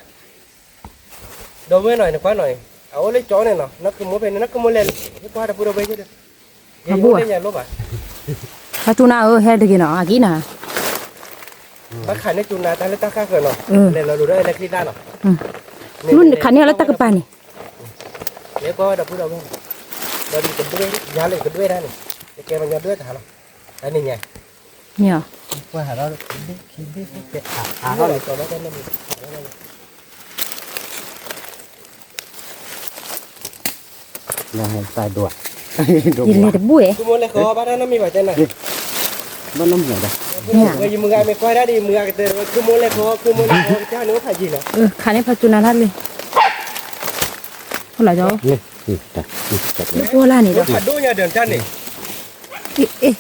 ดูเว้นหน่อยนะกว่าหน่อยเอาเลยจอเนี่ยเนาะนักคือมันเป็นนักคือมันเล่นกว่าแต่พูดเอาไปเฉยเด้อยังรู้ได้ยังรู้ป่ะ ta tu na ơ hay được cái nó à kỹ nào มาขายในจุนนาแต่เล่นตาข้าเกินเนาะเล่นเราดูได้เล่นคลิปได้เนาะ luôn khán này là ta cái bàn này เดี๋ยวก็เดี๋ยวพูดเอาไว้เราดีกันด้วยยาเลยกันด้วยได้นี่แกมันยาด้วยแต่หาเราอันนี้ไง nhở ว่าหาเราคิดดิเตะหา เขา เขา เล เลย ย ตัวนั้นก็ไม่มี ยังไงใส่ด่วน gì này được bùa คือมันเลยขอบ้านนั้นมีไว้ใจไหน มันน้ำหัวเลย มือไม่ค่อยได้ดีมือกันเตอคือมันเลยขอคือมันเลยขอเจ้าเนื้อขายจีนเนาะ khán này phải tu na lát lên không là cho นี่จัดจัด bùa là này แล้ว đó ขัดด้วยเนี่ยเดินจ้านี่ ê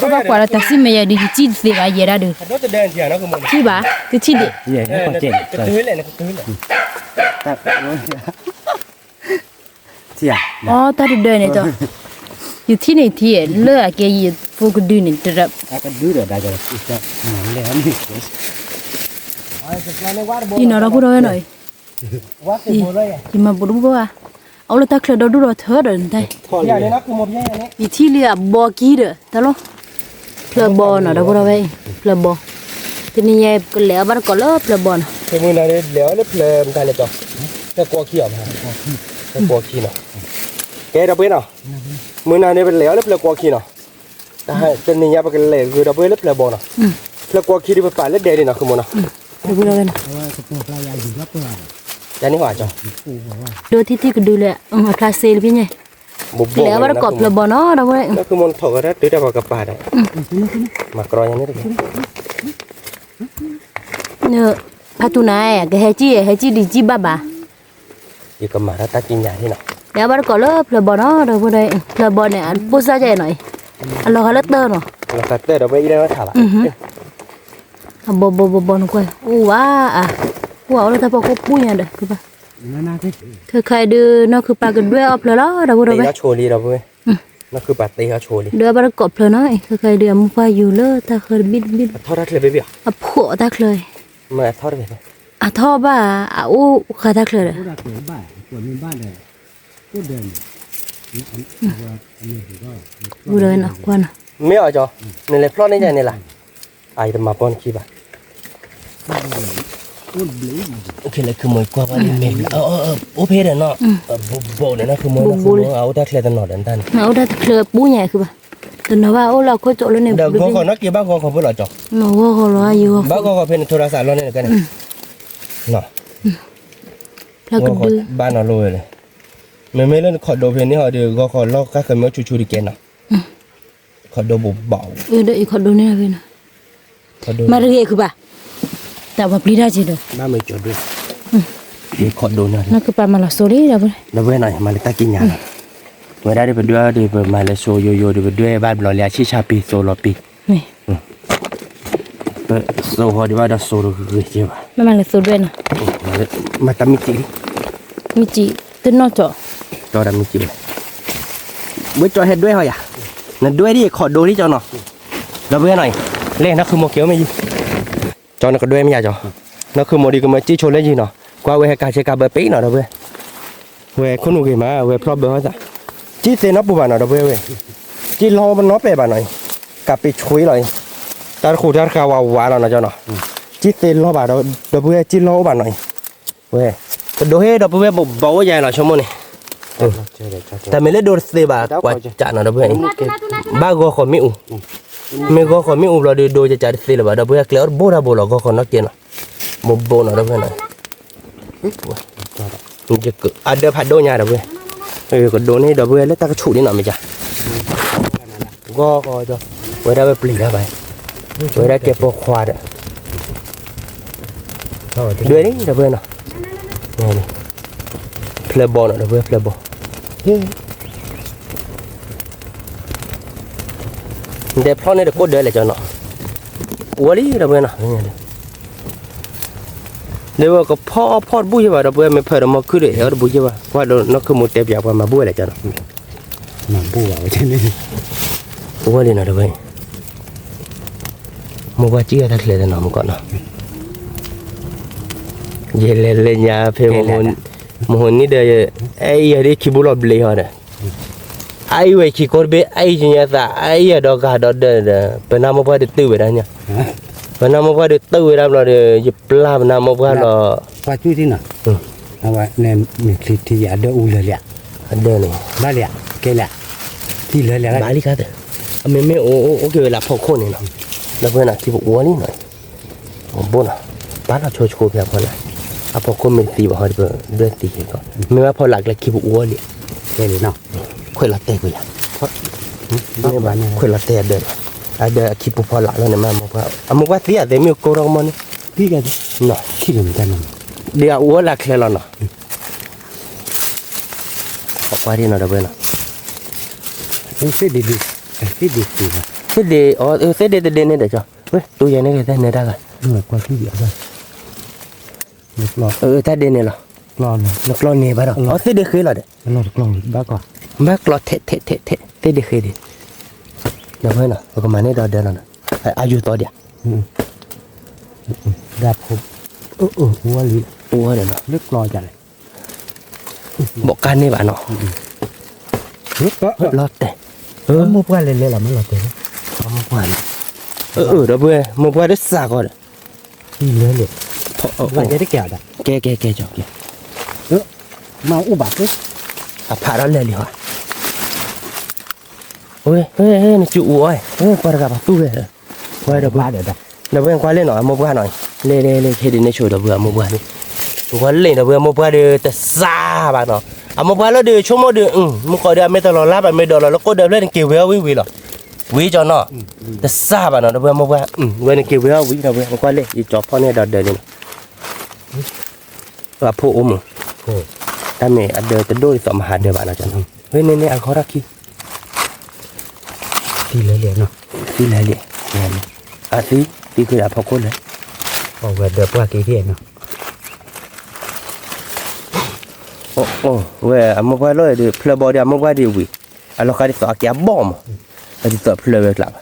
có bác quả là taxi mà giờ đi chi thì bà giờ ra được ขัดด้วยจะเดินเจียเนาะคือมัน chi bà cứ chi đi ใหญ่ให้คนเจ๋ง กระตื้อเลยนะกระตื้อเลย ตัดเสีย อ๋อตาดูเนี่ยจ้ะอยู่ที่ไหนที่เลือกแกอยู่พวกดูนี่จะรับ อาก็ดูเดี๋ยวได้จะอีกจะหนังเลยนี่ ยี่น่ารักด้วยหน่อย วัดสิบโมเลย ยี่มาบุรุษว่าเอาละตาเคลื่อนดูรถเธอเดินได้ อย่างนี้นะคือหมดแย่นี้ อยู่ที่เรียบอกีเด้อตาล้อเพลบอลน่ะเราบุรุษไปเพลบอลทีนี้ยัยก็แล้วบ้านก็เลิกเพลบอล คือมือนั้นเหลียวแล้วเพลิมกันเลยจ้ะแต่กลัวขี้อ่ะแต่กลัวขี้เนาะแกเราเป็นเนาะมือนั้นเนี่ยเป็นเหลียวแล้วเพลิมกลัวขี้เนาะแต่จะนี่ยาไปกันเลยคือเราเป็นแล้วเพลิมบอลเนาะเพลิมกลัวขี้ที่ไปป่าแล้วเดย์เนาะคือมันเนาะ เราบุรุษกัน ว่ากระปุกลายใหญ่ถึงรับตัว ยานี่หว่าจ้ะ ดูที่ก็ดูเลยคลาสเซลพี่เนี่ยแล้วบ้านก็เพลบอลเนาะเราบุรุษ แล้วคือมันถอดก็ได้หรือได้พอกระป๋าได้มากรอยอย่างนี้ได้ เนอะพาตุนายก็ให้จีดีจีบ้าบ้า อีกมาแล้วตากินยาที่ไหน เดี๋ยวบ้านก็เลิกเพลบอเนาะเดี๋ยวบ่ได้เพลบอเนี่ยอันปุ๊ซะใจหน่อยอันเราเขาเลิกเตอร์เนาะ เราตัดเตะเราไปอีกแล้วถามอ่ะ อ่ะบ่นก้อยอู้ว่าอ่ะว้าวแล้วถ้าพอก็ปุ้ยอ่ะเด้อคือป่ะ นั่นน่ะสิ คือใครดื้อเนาะคือปลากันด้วยเอาเพลแล้วเดี๋ยวบ่ได้ ตี ไป เขาโชว์ลีเราเว้ยนั่นคือปาตีเขาโชว์ลี เดี๋ยวบ้านก็เพลน้อยคือใครเดือมึงไปอยู่เลยถ้าเคยบิน ทอดได้เลยไปเบี้ย อ่ะผัวตักเลย มาทอดได้ไหม อ่ะท่อบ้าอ่ะอู้ใครตักเลย ผู้รักตัวบ้านตัวมีบ้านเลยผู้เดินนี่ก็ บ่ได้เนาะกว่าน่ะ ไม่เอาจ้ะนี่เลยพลอดนี่ใจนี่แหละไอ้จะมาป้อนขี้ป่ะโอเคเลยคือมวยกว่าว่าเมลโอเพเดเนาะโบเนี่ยนะคือมวยนะคือเอาได้เคลียร์ตลอดอันนั้น เอาได้เคลปุ้ยใหญ่คือป่ะแต่เนาะว่าโอ้เราก็โจแล้วเนี่ย เดี๋ยวก็ขอนักกี่บ้าก็ขอพูดหรอจ้ะ เนาะว่าเขารออยู่ บ้าก็ขอเป็นโทรศัพท์เราเนี่ยกันเนาะ แล้วก็ดื้อ บ้านเราเลยไม่เล่นขอดูเพลงนี้เหรอเดี๋ยวก็ขอลอกก็เคยมาชูดิเกนเนาะขอดูเบา เดี๋ยวอีกคนดูเนี่ยเว้ยนะ ขอดู มาเรียกคือป่ะแต่ว่าปลีได้จีเด้อ บ้าไม่จดด้วยเดี๋ยวขอดูหน่อย นั่นคือปลามาลาโซลี่เด้อบ่ แล้วเว้ยหน่อยมาเลยตากินยาเมื่อได้ไปด้วยเดี๋ยวมาเลยโซโยเดี๋ยวไปด้วยบ้านเราเรียกชิชาปีโซโลปี นี่ โซฮอดีว่าดาโซโลคือเจ้า ไม่มาเลยโซด้วยนะ มาตามิจิ มีจีตึ้นนอกจอ จอดามิจิเว้ยจอเฮ็ดด้วยเหรออย่านั่นด้วยดิขอดูที่จอเนาะแล้วเว้ยหน่อยเล่นนักคือโมเกียวไม่ยี่จอนักก็ด้วยไม่อยากจอนักคือโมดีก็มาจี้โชว์เล่นยี่เนาะกว่าเว้ยการเช็คการเบอร์ปีเนาะเว้ยเว้ยคนหนุ่มกี่มาเว้ยพร้อมเบอร์เขาจ้ะจี้เซนับปุ๊บเนาะเว้ยจี้รอมันน้อเป๊ะบ้านหน่อยกลับไปช่วยเลยตาขู่ตาขาววาแล้วนะจอเนาะจี้เซนรอบ้านเว้ยจี้รอบ้านหน่อยเว้ยโดยเว้ยบอกว่าใหญ่เนาะชั่วโมงนี้แต่ไม่เล่นโดนเสียบากว่าจะเนาะเว้ยบ้าก็ขอไม่อูไม่ก็ขอไม่อูเราดูจะจัดเสียบาเว้ยเคลียร์โบราโบราก็ขอนักเกินเนาะโบเนาะเว้ยเนาะมันจะada padonya dah gue. Ko do ni dah gue le tak chu ni nak meja. Go jo. Gue dah beli dah bai. Gue dah kepo khwa dah. Dua ni dah gue nak. Ni. Plebo nak dah gue plebo. Dia plon ni dah ko dah le jo nak. Wali dah gue nak. Ni. เดี๋ยวก็พ่อบุ้ยว่าเราเบื่อไม่เพิ่มมาขึ้นเลยเราบุ้ยว่าว่าเรานักขโมยเต็มอยากมาบุ้ยอะไรจ้ะเนาะ มาบัวใช่ไหม บุ้ยเลยนะเดี๋ยวไปมัวจี้อะไรเลยนะมึงก่อนเนาะเยเลเลยยาเพื่อมโหนี่เดี๋ยวไอ้ยาดิคิบุลอบเลยฮะเนี่ยไอ้เว้ยคิโคตรเบ้ไอ้จีเนี่ยตาไอ้ยาดอกกาดอเดอเป็นน้ำมันพอเดือดตื้อไปได้เนี่ยเป็นน้ำมันพอเดือดตื้อไปได้เราเดี๋ยวจะปลาเป็นน้ำมันพอเรา ว่าจุดที่น่ะเอาไว้ในมีคลิปที่อยากเดือดเลยแหละ เดินนี่ ได้เลยแกแหละที่เลยแหละ บาลีกันเถอะไม่โอเคเวลาพอคนนี่เนาะแล้วเพื่อนอ่ะที่บอกว่านี่หน่อยบ่น่ะบ้านเราโชว์เพียงพอละอ่ะพอคนมันตีบ่ฮอดเดือนตีก่อนไม่ว่าพอหลักแล้วคิดว่านี่ แกเลยเนาะ ค่อยละเตะกูอย่า นี่บ้านนี่ ค่อยละเตะเดินอ่ะเดี๋ยวคิดพอหลักแล้วเนี่ยมาบอกว่าอ่ะมึงว่าเสียแต่มีโกรองมัน พี่กัน เนาะ ขี้กันกัน เดี๋ยวอ้วนหลักแล้วเนาะออกไปที่เนาะเด้อเพื่อนเนาะ เสด็จดีเสด็จดีนะ เสด็จเสด็จเดินเนี่ยเดี๋ยวจ้ะเฮ้ยตัวใหญ่นี่ก็ได้เนี่ยได้กัน เหนื่อยกว่าที่เดียวเลยรอ ถ้าเดินเนี่ยเหรอ รอเลย นักร้องเนี่ยบ้าเหรอเสด็จเคยเหรอเด้อ รอลองบ้าก่อน มากรอเทเด็กเคยดิเดี๋ยวเพื่อนอ่ะเราก็มาเนี่ยเดินแล้วนะอายุต่อเดียว ดับผมหัวลิ อ้วนเนาะ เล็กรอจังเลย บอกกันนี่บ้านเนาะ ก็ รอดแต่ มุกว่าเล่นๆละมันรอเต็ม เอามาก่อนเดี๋ยวเพื่อนมาพูดได้สักก่อน ที่เลื้อยเลยว่าจะได้แก่ด่ะ แกจอกแก มาอุบัติเลย ผ่าแล้วเลยดีกว่าเฮ้ยนี่จู่อ้วยปลากระป๋าตู้เลยไว้เดี๋ยว บ้าเดี๋ยวได้ เดี๋ยวเพื่อนคว้าเล่นหน่อยมาพูดหน่อยเล่แค่ดินในโชว์เดี๋ยวเพื่อนมาพูดนี่คว้าเล่นเดี๋ยวเพื่อนมาพูดเดี๋ยวแต่ซาบ้านเนาะเอามาพูดแล้วเดี๋ยวชั่วโมงเดี๋ยวมึงขอเดี๋ยวไม่ตลอดรับไม่ตลอดแล้วก็เดี๋ยวเล่นเกี่ยววิวหรอ วิจอเนาะแต่ทราบอ่ะเนาะเพื่อนมาว่าเว้นเกี่ยวกับวิเราเพื่อนก็เลยอีจอพ่อเนี่ยเดินนี่ว่าผู้อุ้ม โอ้ ถ้าเมย์เดินจะด้วยสมหาเดินบ้านเราจังเฮ้ยเนี่ยอันเขารักขี้ ที่เหลือๆเนาะ ที่ไหนเลยเนี่ยที่คือพอคนเลย เอาไว้เดือบว่ากี่เพียนเนาะ โอ้เว้ยอามาว่าเลยเดี๋ยวเพลบอดี้อามาว่าเดี๋ยววิเราคันที่สอแกบอมคันที่สอเพลเวกลับ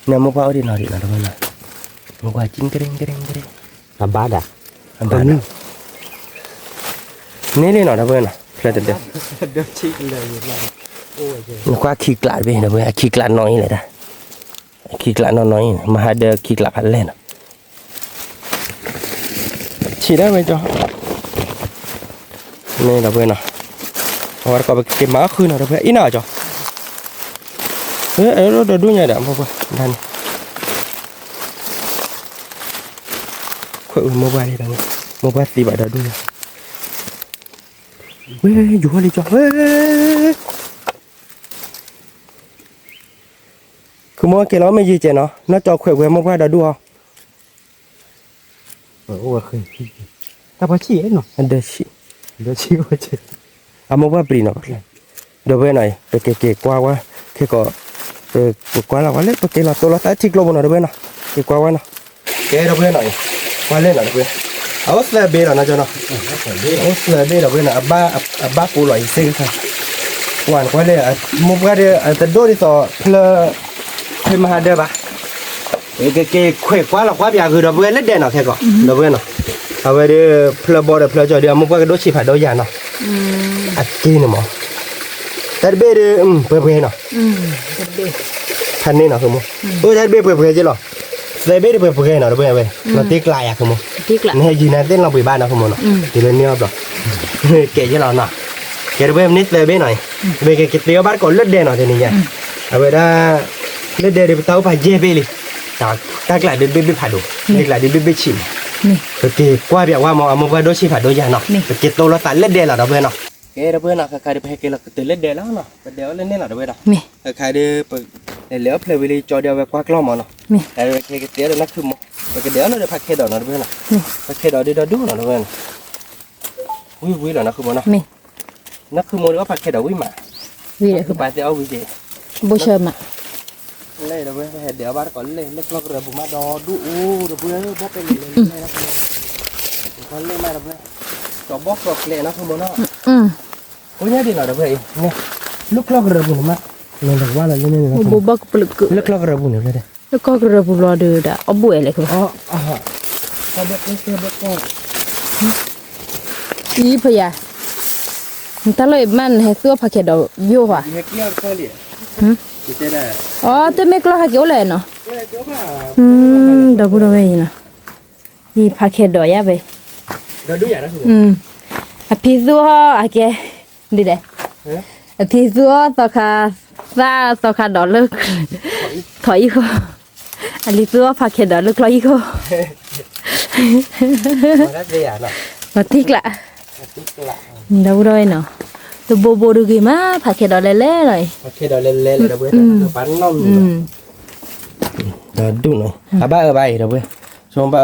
เนี่ยมาว่าดีหน่อยนะทุกคนนะมาว่าจิ้งกระเด้ง ทำบ้าด่ะ อันบ้านนี่หน่อยทุกคนนะเพลเด็ด เดือบชิกเลยอยู่แล้วโอ้ย มันก็ขี้กลาดไปนะเว้ยขี้กลาดน้อยเลยนะขี้กลาดน้อยมาหาเดินขี้กลาดพันเล่นฉีดได้ไหมจ๊ะนี่นะเว้ยนะวันก่อนไปเก็บม้าคืนนะเว้ยอีน่าจ๊ะเราเดินดูยังไงเดี๋ยวพ่อท่านคุยโมบายดังโมบายตีบาดดูเว้ยอยู่อะไรจ๊ะเว้ยคือมองเกล้าไม่ยีเจเนาะน่าจะคุยเว้ยโมบายดูเอา โอ้ยเคยแต่พอชี้เนาะ อันเดชิ เดือบชี้ว่าจะ อาโมบายปรีเนาะเดี๋ยวเว้ยหน่อยไปเก๋กว่าแค่ก็กว่าเราว่าเล็กไปเก๋เราตัวเราแต่ทิ้งลงมาเดี๋ยวเว้ยเนาะเก๋กว่าเนาะเก๋เดี๋ยวเว้ยหน่อยว่าเล่นหน่อยเดี๋ยวเว้ยเอาเสือเบลนะจ๊ะเนาะเอาเสือเบลเดี๋ยวเว้ยเนาะบ้าปูลอยเซ็งค่ะหวานกว่าเลยโมบายเดี๋ยวแต่ดูดิต่อเพลมาหาเดี๋ยวปะเก๋คุยกว่าเรากว่าอยากคือเดี๋ยวเว้ยเล่นเด่นเนาะแค่ก็เดี๋ยวเว้ยเนาะเอาไว้เดี๋ยวเพลบอลเดี๋ยวเพลจอเดี๋ยวโมบายก็ดูชิบหายดูยาเนาะอัดกินเนาะแต่เบลเพื่อนเนาะท่านนี่เนาะคือมั้งโอ้ยท่านเบลเพื่อนจีหรอแต่เบลเพื่อนเนาะเพื่อนเว้ยเราตีกลายอะคือมั้ง ที่กละ นี่ยีน่าเต้นเราไปบ้านนะคือมั้งเนาะที่เล่นเนี่ยแบบเก๋จีเราเนาะเก๋เพื่อนนี่แต่เบลหน่อยเบลเก๋เตี้ยบ้านก่อนเลือดแดงเนาะทีนี้ยังเอาไว้ได้เลือดแดงเดี๋ยวเต้าไปเจ็บเลยตากลายเดินเบลผ่าดูตากลายเดินเบลชิม นี่ โอเคกว่าแบบว่ามองมันก็โดนชิผ่าโดนยาเนาะเก็บตัวเราตัดเลือดแดงแล้วเพื่อนเนาะเก๋เพื่อนเนาะใครได้ไปเก๋เราตื่นเลือดแดงแล้วเนาะเดี๋ยวเล่นเนี่ยเนาะเพื่อนเนาะ นี่ ใครได้ไปเหลือเพลย์วิลีจอเดียวไปคว้ากล้องมาเนาะ นี่ ไอ้เก๋เตี้ยเดี๋ยวนักคือมั้งเดี๋ยวเราจะพักเคดอเนาะเพื่อนเนาะพักเคดอเดี๋ยวดูเนาะเพื่อนวิแล้วนักคือมั้งเนาะ นี่ นักคือมั้งว่าพักเคดอวิมา วีเลย คือไปเดี๋ยวเอาวิเจ บ่เชิญอ่ะ เล่เพื่อนเดี๋ยวบ้านก่อนเล่เล็กล็อกเรือบุมาดอดูเพื่อนบ่เป็นเลยนะคนเล่มาเพื่อนจอบบอกเล่นะคือมั้งเนาะ โอ้ยดีหน่อยเพื่อนเนี่ยลูกลอกระบุนมาเราเรียกว่าอะไรเนี่ยนะ บ่บักปลึก ลูกลอกระบุนเลย แล้วก็กระบุรอเดือดเอาบุ๋ยเลยคือ อ๋อเขาบอกไม่เชื่อบอกว่า อีพยาถ้าเลยมันให้เสื้อผ้าเขียวโย่ว่ะ เฮียเกี้ยวเขาเลยจะได้ อ๋อแต่ไม่กล้าเกี่ยวเลยเนาะดอกบุรอเวนะอีผ้าเขียวย่าไป เราดูอย่างนั้นสิ อ่ะพี่ซัวอ่ะแกดีเด้อ่ะพี่ซัวตอคาซาตอคาดอเลิกถอยอีกอันนี้ซัวผ้าเขียวเลิกลอยอีก มันก็จะอย่างนั้น มาติกละ ติ๊กละ ดอกบุรอเนาะตัวโบโบดูกี่มาผ้าเขียวเล่ๆหน่อย โอเคเราเล่นๆเลยเพื่อนปั้นน้องเราดูหน่อยบ้าไปเราเพื่อนชมบ้า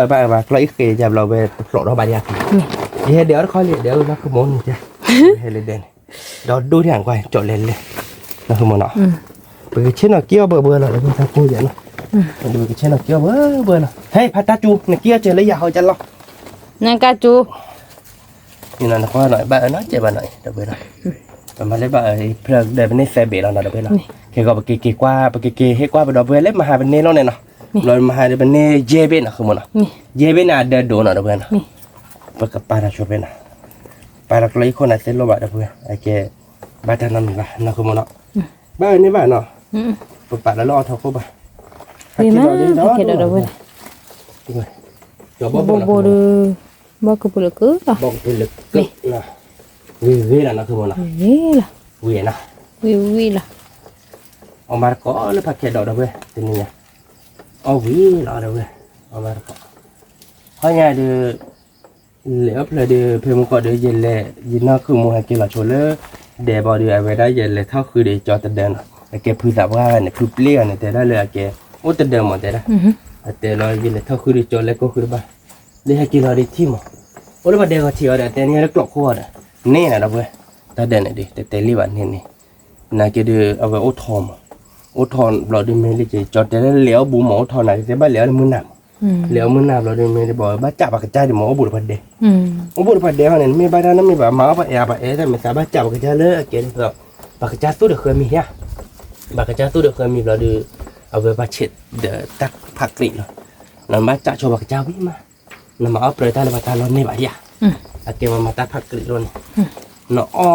เราอีกเกยจับเราไปปลดเราบาดยาเดี๋ยวเขาเรียกเดี๋ยวเราคือมนจ้ะให้เล่นเด่นเราดูที่ห่างไกลจดเล่นเลยเราคือมนเนาะไปเช่นเราเกี่ยวเบอร์เราเพื่อนทักกูอย่างนั้นดูไปเช่นเราเกี่ยวเบอร์เราเฮ้ยพัตตาจูเนี่ยเกี่ยวเจอแล้วอย่าเขาจะล็อก นางกาจู นี่นั่นเขาหน่อยบ้าน้อยเจ็บบ้าหน่อยเดี๋ยวเพื่อนแต่มาเล่นบ้าเพื่อเดี๋ยวเป็นเนสเซเบลเราเดี๋ยวเพื่อนแค่ก็ไปเกยกว่าไปเกยให้กว่าไปเดี๋ยวเพื่อนเล่นมาหาเป็นเนเราเนี่ยเนาะเรามาหาเป็นเนเจเบนนะคือมันเนาะเจเบนอ่ะเดินโดนเนาะเดี๋ยวเพื่อนไปกับปาราชเบนนะปาราก็เลยคนอ่ะเซลล์บ้าเดี๋ยวเพื่อนไอ้แกบ้าท่านนั่นละนะคือมันเนาะบ้านี่บ้าเนาะปุ๊บปาแล้วรอเท่าเขาบ้า วีมาเขียวดอกบุร โบ โบดูบอกกับปลึกก็ บอกไปลึกนะวีนะคือมันนะ นี่ล่ะ วีนะ วีล่ะ เอามาก็เลยพักแค่ดอกเดี๋ยวเพื่อนทีนี้เนี่ยเอาวีรอเดี๋ยวเพื่อนเอามาก็เพราะงั้นเดี๋ยวเหลือเพื่อเดี๋ยวเพื่อนมันก็เดี๋ยวเย็นเลยยินน่าคือมัวให้กินหลับชวนเลยเดี๋ยวบอกเดี๋ยวเอาไว้ได้เย็นเลยเท่าคือเดี๋ยวจอดแต่เดิน แกพื้นสับว่าเนี่ยพื้นเปลี่ยนเนี่ยแต่ได้เลยแกโอ้แต่เดิมหมดแต่ละแต่เรายินเลยเท่าคือได้จนแล้วก็คือบ้าได้ให้กินเราได้ที่หมดโอ้แล้วมาเด็กก็เที่ยวแต่เนี่ยแล้วกลอกขวดนี่นะเราเว้ยแต่เดินเนี่ยดิแต่รีบวันนี่นาแกดูเอาไว้โอทอมโอทอนเราดูไม่ได้จอดแต่แล้วเหลียวบูหมอทอนไหนแต่บ้านเหลียวมือหนักเหลียวมือหนักเราดูไม่ได้บอกบ้าจับปากกระจายเดี๋ยวหมอบุรุษพัดเดบุรุษพัดเดเขาเนี่ยไม่บ้านนั้นไม่แบบหมาปะแอบปะแต่ไม่สามารถจับปากกระจายเลยแกนี่แบบปากกระจายตู้เดือดเคยมีฮะปากกระจายตู้เดือดเคยมีเราดูเอาไว้บ้าเช็ดเดือดตักผักกรีดเนาะนั่นบ้าจับโชว์ปากกระจายวิ่งมานั่นมาเอาเปลือยตาเลยมาตาเราไม่ไหวอ่ะแกมาตักผักกรีดเราเนี่ยเนาะอ้อ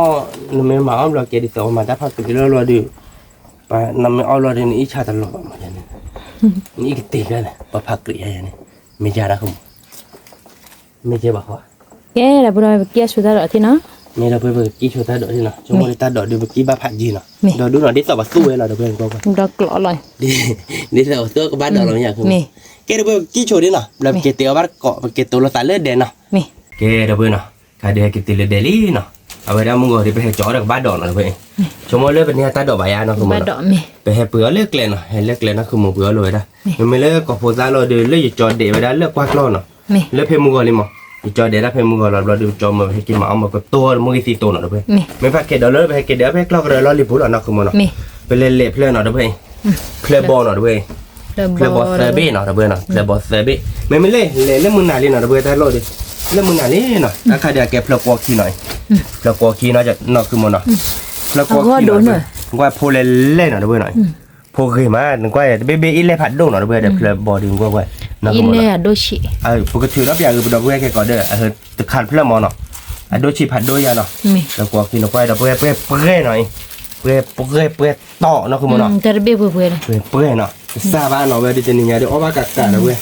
นั่นไม่มาเอาเราแกดิสเอามาตักผักกรีดเราดูปะนั่นไม่เอาเราเดี๋ยวนี้ชาตลอดมาอย่างนี้นี่ก็ตีกันเลยปะผักกรีดอย่างนี้ไม่ใช่ละคุณไม่ใช่บอกว่า แกแล้วบ่ได้เกี่ยสุดแล้วที่เนาะ ไม่เราไปเบิกกี้โชว์ตาดอกที่เนาะชั่วโมงตาดอกดูเบิกกี้บ้าผัดยีเนาะดอกดูหน่อยดิสอบสู้เลยเราเดี๋ยวเพื่อนก็ว่า ดอกกลอเลย ดิสอบสู้ก็บ้านดอกเราอย่างคือแกเดี๋ยวเบิกกี้โชว์ดิเนาะแล้วแกเตียวบ้านเกาะแกตัวเราตาเลือดเด่นเนาะแกเดี๋ยวเพื่อนเนาะใครเดี๋ยวแกตีเลือดเดลี่เนาะเอาไปแล้วมึงก็เดี๋ยวไปให้จ่อดอกบ้านดอกเนาะเพื่อนชั่วโมงเลือดเป็นเนี่ยตาดอกใบยาเนาะคือมึง บ้านดอกมี ไปให้เปลือกเลือกเลยเนาะให้เลือกเลยนะคือมึงเปลือกเลยนะมันไม่เลือกก็โพสต์เราเดินเลือกอยู่จ่อเดี๋ยวไปได้เลือกกว้างล้อเนาะเลือกเพมึงก็เลยมั้งจอเดี๋ยวเราเพิ่มมือเราดูจอมาให้กินมาเอามากับตัวมือสีตัวหน่อยเพื่อนไม่พักเกดเลยไปให้เกดเดี๋ยวไปกล้องเลยเราลิบุหล่อนักคือมันเนาะไปเล่นเล่เพลย์หน่อยเพื่อนเพลย์บอลหน่อยเพื่อนเพลย์บอลเซเบ้หน่อยเพื่อนเนาะเพลย์บอลเซเบ้ไม่เล่เล่นมือหนาเล่นหน่อยเพื่อนแต่เราดิเล่นมือหนาเล่นหน่อยถ้าใครเดี๋ยวแกเพลย์กวาคีหน่อยเพลย์กวาคีน่าจะนักคือมันเนาะเพลย์กวาคีหน่อยว่าโพเล่นหน่อยเพื่อนหน่อยโพเคยมาหนึ่งก้อยเบอีเล่ผัดดุหน่อยเพื่อนเดี๋ยวเพลย์บอลดึงก้อยอีเล่โดชิปกติเราอยากคือดอกเบี้ยแค่ก่อนเด้อตึกขาดเพื่อมอเนาะโดชิผัดด้วยยาเนาะแล้วก็กินเอาไปดอกเบี้ยเปื่อยหน่อยเปื่อยต่อเนาะคือมันเนาะแต่เบี้ยเปื่อยเปื่อยเนาะซาบ้านเนาะเว้ยดิจะนี่ไงเดี๋ยวเอาบากากาเว้ย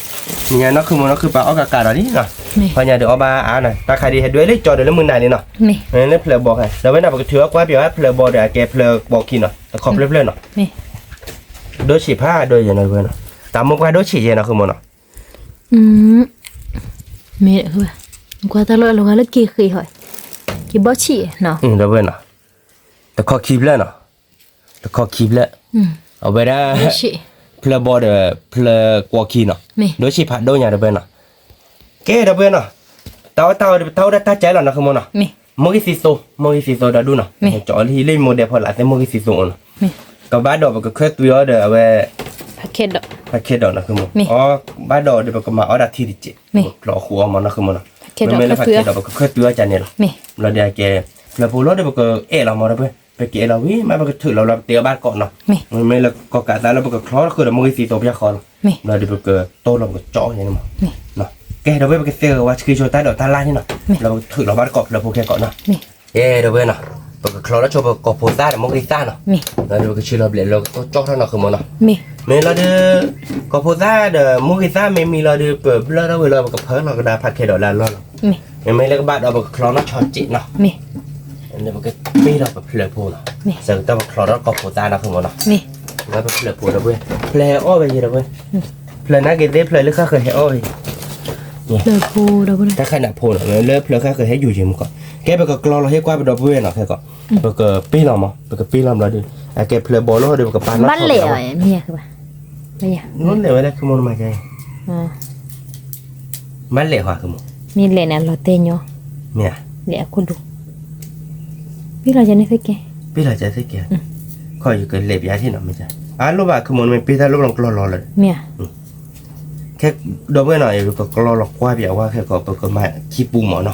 นี่ไงเนาะคือมันเนาะคือปลาเอากากาเนาะนี่เนาะพอเนี่ยเดี๋ยวเอาบาหน่อยตาใครดีให้ด้วยเลยจอเดี๋ยวแล้วมือไหนนี่เนาะนี่เพลบอกให้แล้วเว้นเอาไปถือว่าเดี๋ยวเพลบอกเดี๋ยวแกเพลบอกกินเนาะแต่ขอบเพลเนาะโดชิผ้าโดยอย่างไรเว้ยเนาะตามมุกว่าโดชิเนาะคือมันเนาะmẹ thôi qua ta lo lo kia khi hỏi kia bó chị nào đó bên nào ta khó kịp lên nào ta khó kịp lên ở bên đó plei bò de plei qua kia nào đối chị phạt đôi nhà đó bên nào cái đó bên nào tao đã trái là nó không nào mỗi cái xì xô đã đun nào chọn thì lên một đẹp hoặc là mỗi cái xì xô nào có bát đồ và có khét tuyết để về paket đó nóคือมั้งอ๋อบ้านดอกเดี๋ยวก็มาเอาดัดที่ดิจิหล่อหัวมันนะคือมั้งนะไม่เลยpaketดอกก็เคยตัวจันเนี่ยหรอเราเดี๋ยวแกเราพูดแล้วเดี๋ยวก็เรามาแล้วเพื่อไปเกเราวิมาก็ถือเราเตียบ้านก่อนเนาะไม่แล้วก็กะตาแล้วก็คล้อคือเรามือสีตัวพยาคอนเราเดี๋ยวก็โตเราก็จ่ออย่างนี้มั้งเนาะแกเราไปเสียว่าคือโชว์ใต้ดอกตาล่านี่เนาะเราถือเราบ้านก่อนเราพูดแค่ก่อนเนาะเดี๋ยวเพื่อนเนาะก็คล้อแล้วโชว์ก็โพสต์ได้มือซ่าเนาะเราเดี๋ยวก็ชื่อเราเปลี่ยนเราก็จ่อเท่านั้นคือมั้งเนาะmình là đưa có phụ gia để mua cái giá mình là đưa bờ bờ đó vừa là một cái phở là cái đá phát là lo mình là các bạn đó một cái nó chọn chị nó nên một cái pi đó một phở phù nó giờ tao một phở đó có phụ gia nó không có nó nó một phở phù đó vừa phở ô bây giờ đó vừa phở nãy cái đấy phở lúc khác khởi ô phở phù đó vừaถ้าใครหนักphù nó lớp phở khác khởi hết dù gì mà còn cái bờ cái lo là hết qua bờ đó vừa nó thôi còn bờ cái pi làm mà bờ cái pi làm là được cái phở bò nó được cái pan nó bắt lẻ rồi mía các bạn bây giờ nó lẻ vậy đấy không muốn mà cái mắt lẻ hòa không mi lẻ này là tên nhau mẹ lẻ con đủ biết là cho nên phải kẻ khỏi cái lẻ giá thế nào mới ra lúc bà không muốn mình biết ra lúc lòng lo rồi mẹ cái đối với này có lo qua biểu qua cái có cái mà chi pu mỏ nó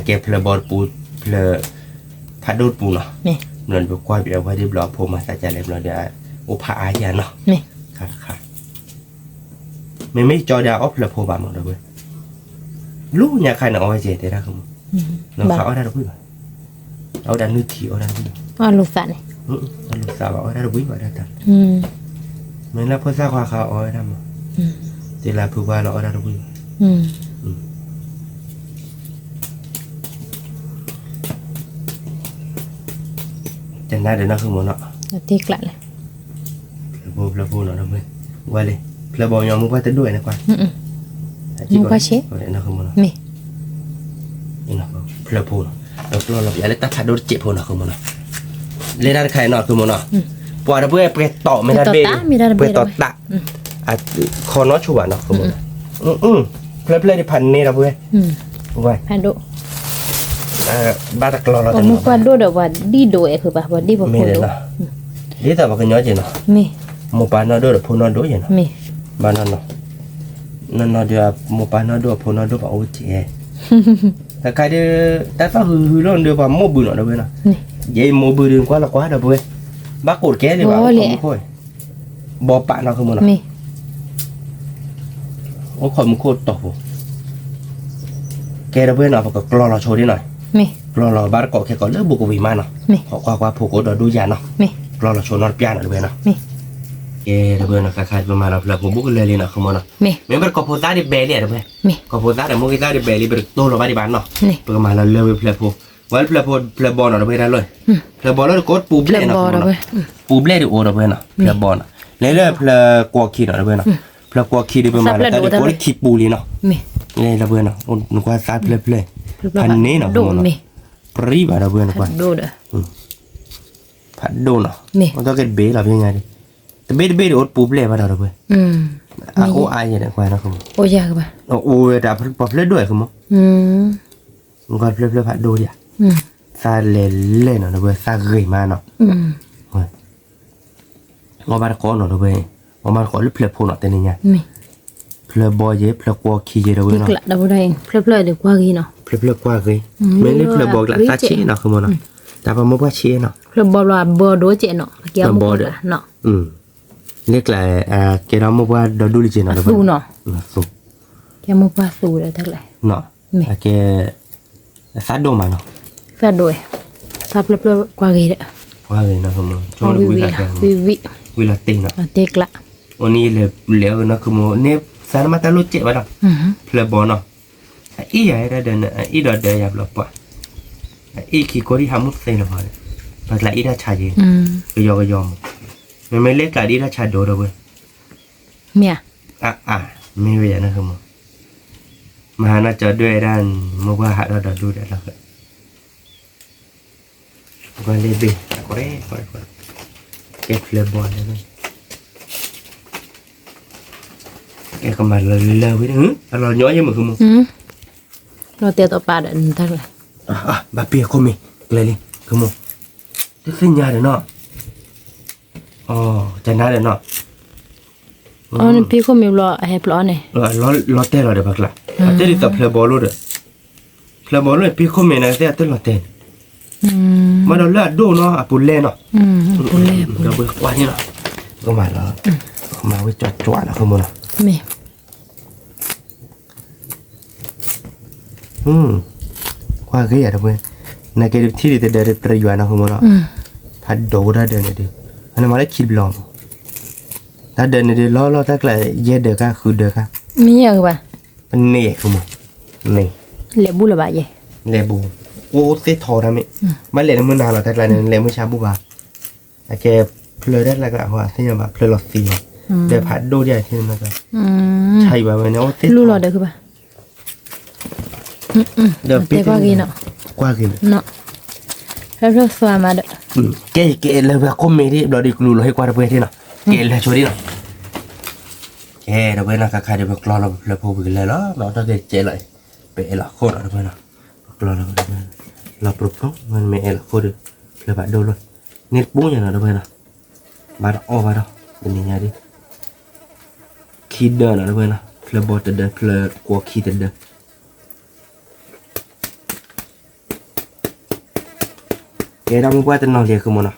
cái phở bò pu phởผัดดูปูเนาะเงินไปกว่าเดี๋ยวไว้ที่บล็อกผมมาใส่ใจเล็บเราเดี๋ยวอุปอาญาเนาะค่ะไม่จอดาวออฟเลยโพบาหมดเลยลูกเนี่ยใครหนังเอาไว้เจ๊ได้ได้ครับเราเขาเอาได้ดูบ่เอาได้นึกทีเอาได้ดูลูกสาวนี่ลูกสาวเอาได้ดูบ่ได้ตันไม่แล้วเพื่อสร้างความเขาเอาได้มั้งเวลาพูดว่าเราเอาได้ดูบ่จะได้เดี๋ยวน่าคือมันเนาะตีกลั่นเลยเพลโบเนาะนะเพื่อนว่าเลยเพลโบยอมมึงว่าจะด้วยนะกว่ามึงว่าเชฟน่าคือมันเนาะนี่เนาะเพลโบเนาะเราอยากเล่นตัดขาดูเจ็บพอเนาะคือมันเนาะเล่นได้ใครเนาะคือมันเนาะ ปวดเพื่อไปต่อไม่ได้เบไปต่อตะอ่ะคอน้อชัวเนาะคือมึงเพลเพลที่พันนี่เราเพื่อไว้ พันโด บ้านตะกรอเรา ก็ จะ มุกว่าโดดว่าดีโดยคือป่ะว่าดีบ่ ไม่ พูด เลย โด นะนี่แต่ว่าก็ย้อนจริงเนาะ มี หมู่ปานนอด้วยพูนอด้วยเนาะ มี บ้านนอนั่นนอเดียวหมู่ปานนอด้วยพูนอด้วยว่าโอ้เจ๊แต่ใครเด้อแต่ถ้าหือร้อนเดียวว่าโมบืนเนาะเด้อเนาะ นี่ เย่โมบืนกว่าละกว่าเด้อเว้ยบ้าโกรธแกเลยว่าค่อยบ่ปะเนาะคือมึงเนาะ มี โอ้ขอมึงโคตรตบแกเด้อเว้ยเนาะก็กรอเราโชว์ดิหน่อย มี กรอเราบ้านเกาะแค่ก็เลิกบุกวิมาเนาะ มี ขอว่าผูกดดูยาเนาะ มี กรอเราโชว์นอนปียเนาะเด้อเว้ยเนาะ มี แกเด้อเว้ยเนาะคล้ายๆประมาณเราเปล่าผมบุกเลยเนาะคือมึงเนาะ มี Member composta di belli ada beh. มี Composta da mo kita di belli per tolo ba di banno. นี่ Per ma la leve plepo. Wal plepo plebono da beh loi. Plebono ko puble เล่น no. บอลเอาไว้ Puble di ora beh no. Plebono. Le ple kwa ki no da beh no. Ple kwa ki di beh ma la da ko ki puli no. มี Le da beh no. Un kwa sa ple ple. Panne no. โดมี Priva da beh no kwa. โดด Paddo no. Ni. Untuk ke be la beh ngari. Te be di ot puble ba da beh. อืม Aku ai ne kwa na ko. โอ้ยากป่ะ Oh da ple do ko mo. อืม Ngồi ple ple paddo dia. อืม Sa lele no gue sa gri ma no. อืม Ngồi bar ko no gue. Ngồi ko le ple po no teni nya. มี Ple boy je ple ko ki je gue นี่ no. กละดับได้เพลๆเดี๋ยวกว่ากี่เนาะ Ple kwa gri. Me le ple bog la sa chi no ko mo no. Ta pa mo ba chi no. เพลบอลว่าบอโดเจเนาะเกี่ยวมุกเนาะ Le kla ke ra mo ba do du li je no สู้เนาะ Su. เกี่ยวมุกว่าสู้ได้ทั้งหลาย No. Me. Ke sa do ma no. แฟดโดยถ้าเพลๆกว่ากี่เด้อ Kwa gri no ko mo. เอา Chon วิ wi วิ la. วิวิ Wi la ting no. เต็กละ Oni le no ko mo ne sa ma ta lu che ba no. อือ Ple bono. Iya era dan ida da ya blopa. Iki kori hamut sai no hale. Pas la ida chaje. อืม Ke yo yo. Me le ka ida cha do do we. เมีย Me we ya na ko mo. Ma na cha do dan mo ba ha da du da la. Ko le be. Kore. Ke ple bon le. Ke ka ma le we hứ. Lo nhỏ như mà ko mo. อืมเราเตียต่อปลาเดินทั้งหลาย Ba pia come. Kleli. Komo. Te segna de no. Oh, cha na de no. อ๋อนี่พี่เขามีรอให้ปลอเนี่ย Lo te lo de bakla. Ate di ta ple bolo de. Ple bolo e pi come na te ate lo te. อืม Ma do la do no a pulle no. อืมปุเล่ Ga bu kwa ni no. Ko ma lo. Ko ma we chwa la komo no. มี Kwa ge ya de we. Na ke ti de de tra yu na komo no. อืม Pha do da de ne de. Ana ma le ki blong. Ta de ne de lo ta kla ye de ka khu de ka. มีอย่างป่ะ Ni komo. Ni. เหลือบุระบาดใหญ่ Lebu. Oh, se thora me. Ma le mu na la ta la le mu cha bu ba. A ke ple da la ga wa se ba ple lo si. De pha do dia thi na ka. อืม Chai ba me no te. รู้รอเด้อคือป่ะ De เต็กว่ากี่เนาะ Qua ki. เนาะแล้วสวามาเด้อ Ke le ba ko me di do di lu lo he kwa de thi na. Ke le cho di na. Ke da ba na ka kha de ba klo lo le po bi le lo. No ta ke che lại. Pe la kho da ba na. Klo lo da ba. La pro pro man me la kho de. Le ba do lo. Ni bu nya na da ba na. Ba da o ba da. Ni nya di. Ki da na da ba na. Ple bot da ple ko ki da. Ke ra mu kwa ta no le ko mo na.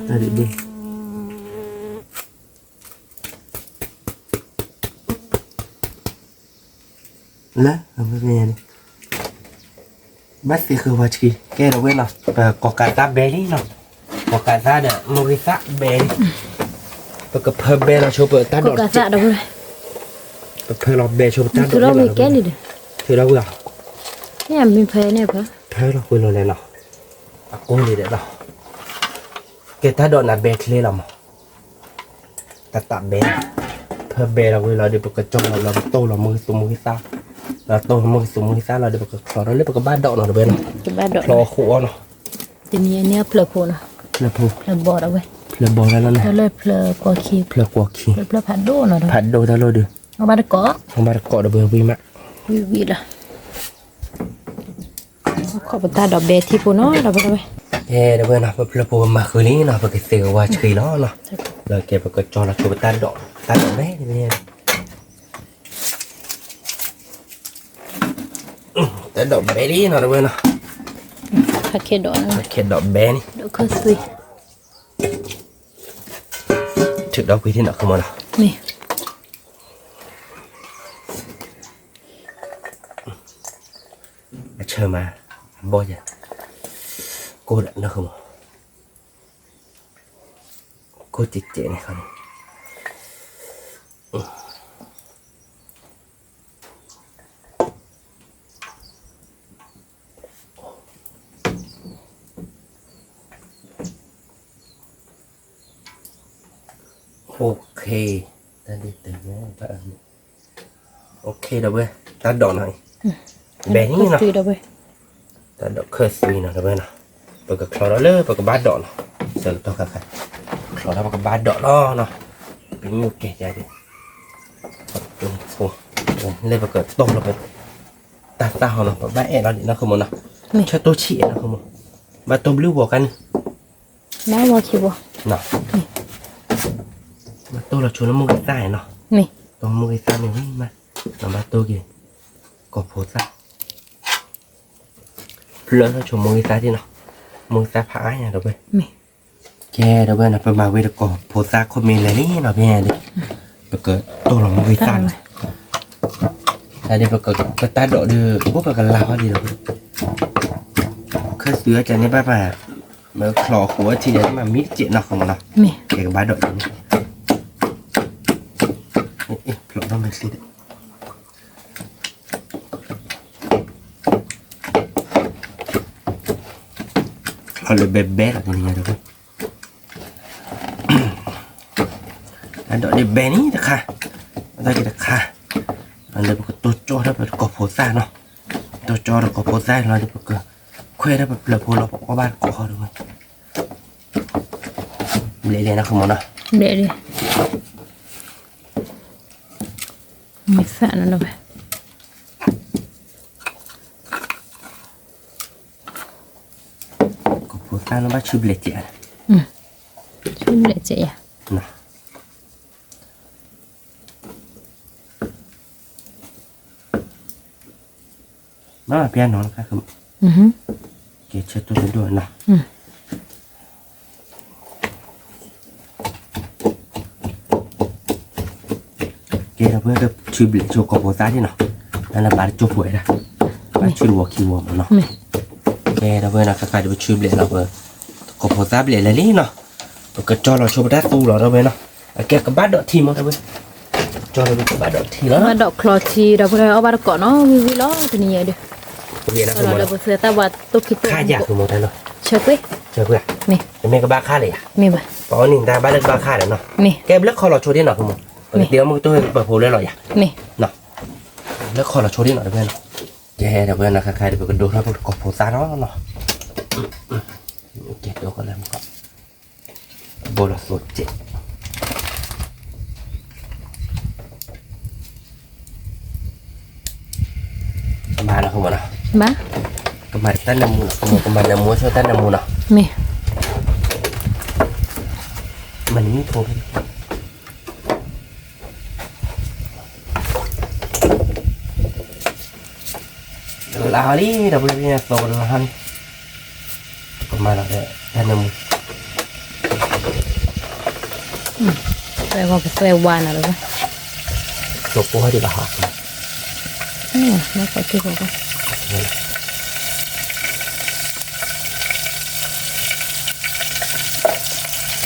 Tadi deh. Lah, apa punya ni? Basi ke wajki. Ke dah wena. Kokata beli no. Kokata ada murisa beli. Pakai pebe lah coba ก็ tadot. กะซะเด้อเว้ย Pakai lo be coba คือ tadot. เรามีแก่นี่เด้อ Sudah gua. เนี่ยมีเพเนี่ยป่ะ Phe lo gua lo le lo. Aku ni dah lah. Kita dok nak be kle lah mo. Tak be. Pebe lah gua lo di pakai cong lo to lo mu tu mu kita. เราต้มมือสูงมือซ่าเราเดี๋ยวก็ขอเราเรียกว่าบ้านดอกหน่อยเว้ย จะบ้าดอก คลอขัวเนาะ จะมีอันเนี้ยเพลอโพนะ เพลอพู เพลอบอดเอาไว้ เพลอบอลแล้วนะ แล้วเลยเพลอกอคี เพลอกวขี้ เพลอผัดโดนอะไร ผัดโดตะโลดู เอาบ้านเกาะ ของบ้านเกาะเดบวิมะ วิละขอบตาดอกเบที่ปูน้อยเราไปเลย เฮ้เดบนะเพลอพูมาคืนนี้เนาะเพราะเกษตรว่าชีล้อเนาะเราเก็บไปกดจอเราชูตาดอกแม่นี่เนี่ยตาดอกแม่นี่เนาะเดบนะ ผัดเคดอน เข็ดดอกแม่นี่ ดอกข้าวซุย ถึงดอกคุยที่หนักขึ้นมาเนาะ นี่ เชิญมาบ่อยกูเด็กนะคือมั้งกูจิตเจนี่ครับโอเคตอนนี้ตื่นแล้วป่ะโอเคเดี๋ยวเว้ยตัดดอกหน่อยแบงนี่เนาะ ซุยเราไป แต่ดอกเคอร์ซีเนาะเดี๋ยวเว้ยเนาะปกติคลอร์เลอร์ปกติบ้านดอกเนาะเสร็จตัวกันครับคลอร์แล้วปกติบ้านดอกเนาะเป็นงูเก๋ใจดิโอ้เลยปกติต้มเราไปตัดตาเนาะบ้านเอ๋เราดินะคือมันเนาะ นี่ ใช้ตัวฉีนะคือมันบ้านต้มริ้วบวกกัน แม่วอคิว เนาะมาตัวเราชวนแล้วมึงกันได้เนาะ นี่ ตัวมึงกันได้เนี่ยมาเรามาตัวกี่กบโพสต์เพลินเราชวนมึงกันได้ที่เนาะมึงซาพายเนี่ยเดี๋ยวไป นี่ แกเดี๋ยวนะประมาณเวลาก่อโพสต์คนมีอะไรนี่เนาะพี่แอนดิปกติตัวเราไม่ตันแต่เดี๋ยวปกติก็ตัดดอกดื้อพวกปกติลาวดีเราเคยซื้อจากนี้ป้าเมื่อคลอหัวทีเดียวมามิดเจ็ดเนาะของมันเนาะ นี่ เกี่ยวกับบ้านดอกนี้เอ๊ะเราต้องไปซื้อเราเลยเบ๊ะๆอะไรอย่างเงี้ยทุกคนอันดอกนี้เบ๊ะนี่นะคะได้กี่นะคะอันเดียวก็ตัวโจ้ได้เป็นกบโพซ่าเนาะตัวโจ้ได้กบโพซ่าเราได้เป็นคุยได้เป็นเปลือกโพเราบอกว่าบ้านกบเขาด้วยเละๆนะคุณหมอเนาะ เดี๋ยวดิไม่สั่นเราไป กบโพซ่าเราบ้านชื่อเบลเจียนะ ช่วยเลยเจีย นะมาเพียนนอนครับ เกชัดตัวด้วยนะเกเราเพื่อนก็ชื่อเบลโชกบโพซ่าที่เนาะนั่นแหละบาร์จูป่วยนะบาร์ชื่อวัวคิวมันเนาะ นี่ แกเราเพื่อนนะใครจะไปชื่อเบลเราเพื่อนกบโพซ่าเบลอะไรนี่เนาะก็จอเราโชว์ได้ตู้เราเว้ยเนาะแกกับบ้านดอกทีมั้งเว้ยจอเราเป็นบ้านดอกทีแล้ว มาดอกคลอชีเราไปเอาบ้านเกาะเนาะวิล้อตัวนี้เดี๋ยว เวียนนะคือ เรา มัน เราไปเสือตาวัดตุกิตุ ค่ายากคือมันเนาะ เชื่อกุ้ย เจอเพื่อน นี่ แต่แม่ก็บ้าค่าเลยอ่ะ มีบ่ เพราะนี่ได้บ้านเล็กบ้าค่าเลยเนาะ นี่ แกเลือกคอเราโชว์ได้หน่อยคือมันเดี๋ยวมึงตัวเปิดโพลได้หรออย่า นี่ เนาะเลือกคอเราโชว์ได้หน่อยเพื่อนแย่เพื่อนนะใครๆเดี๋ยวไปดูแล้วกบโพซ่าเนาะเก็บตัวกันเลยมันก็โบราณสุดเจ็ดมาแล้วคือมันนะ มา kemarin nemu kemarin nemu saya nemu nah นี่ มันนี่โทรลาลีดับเบิลเนี่ยโซนละหันประมาณนั้นท่านนำ แปลว่าแปลวานอะไรวะ จบกูให้ดีละหัก ไม่ค่อยคิดว่า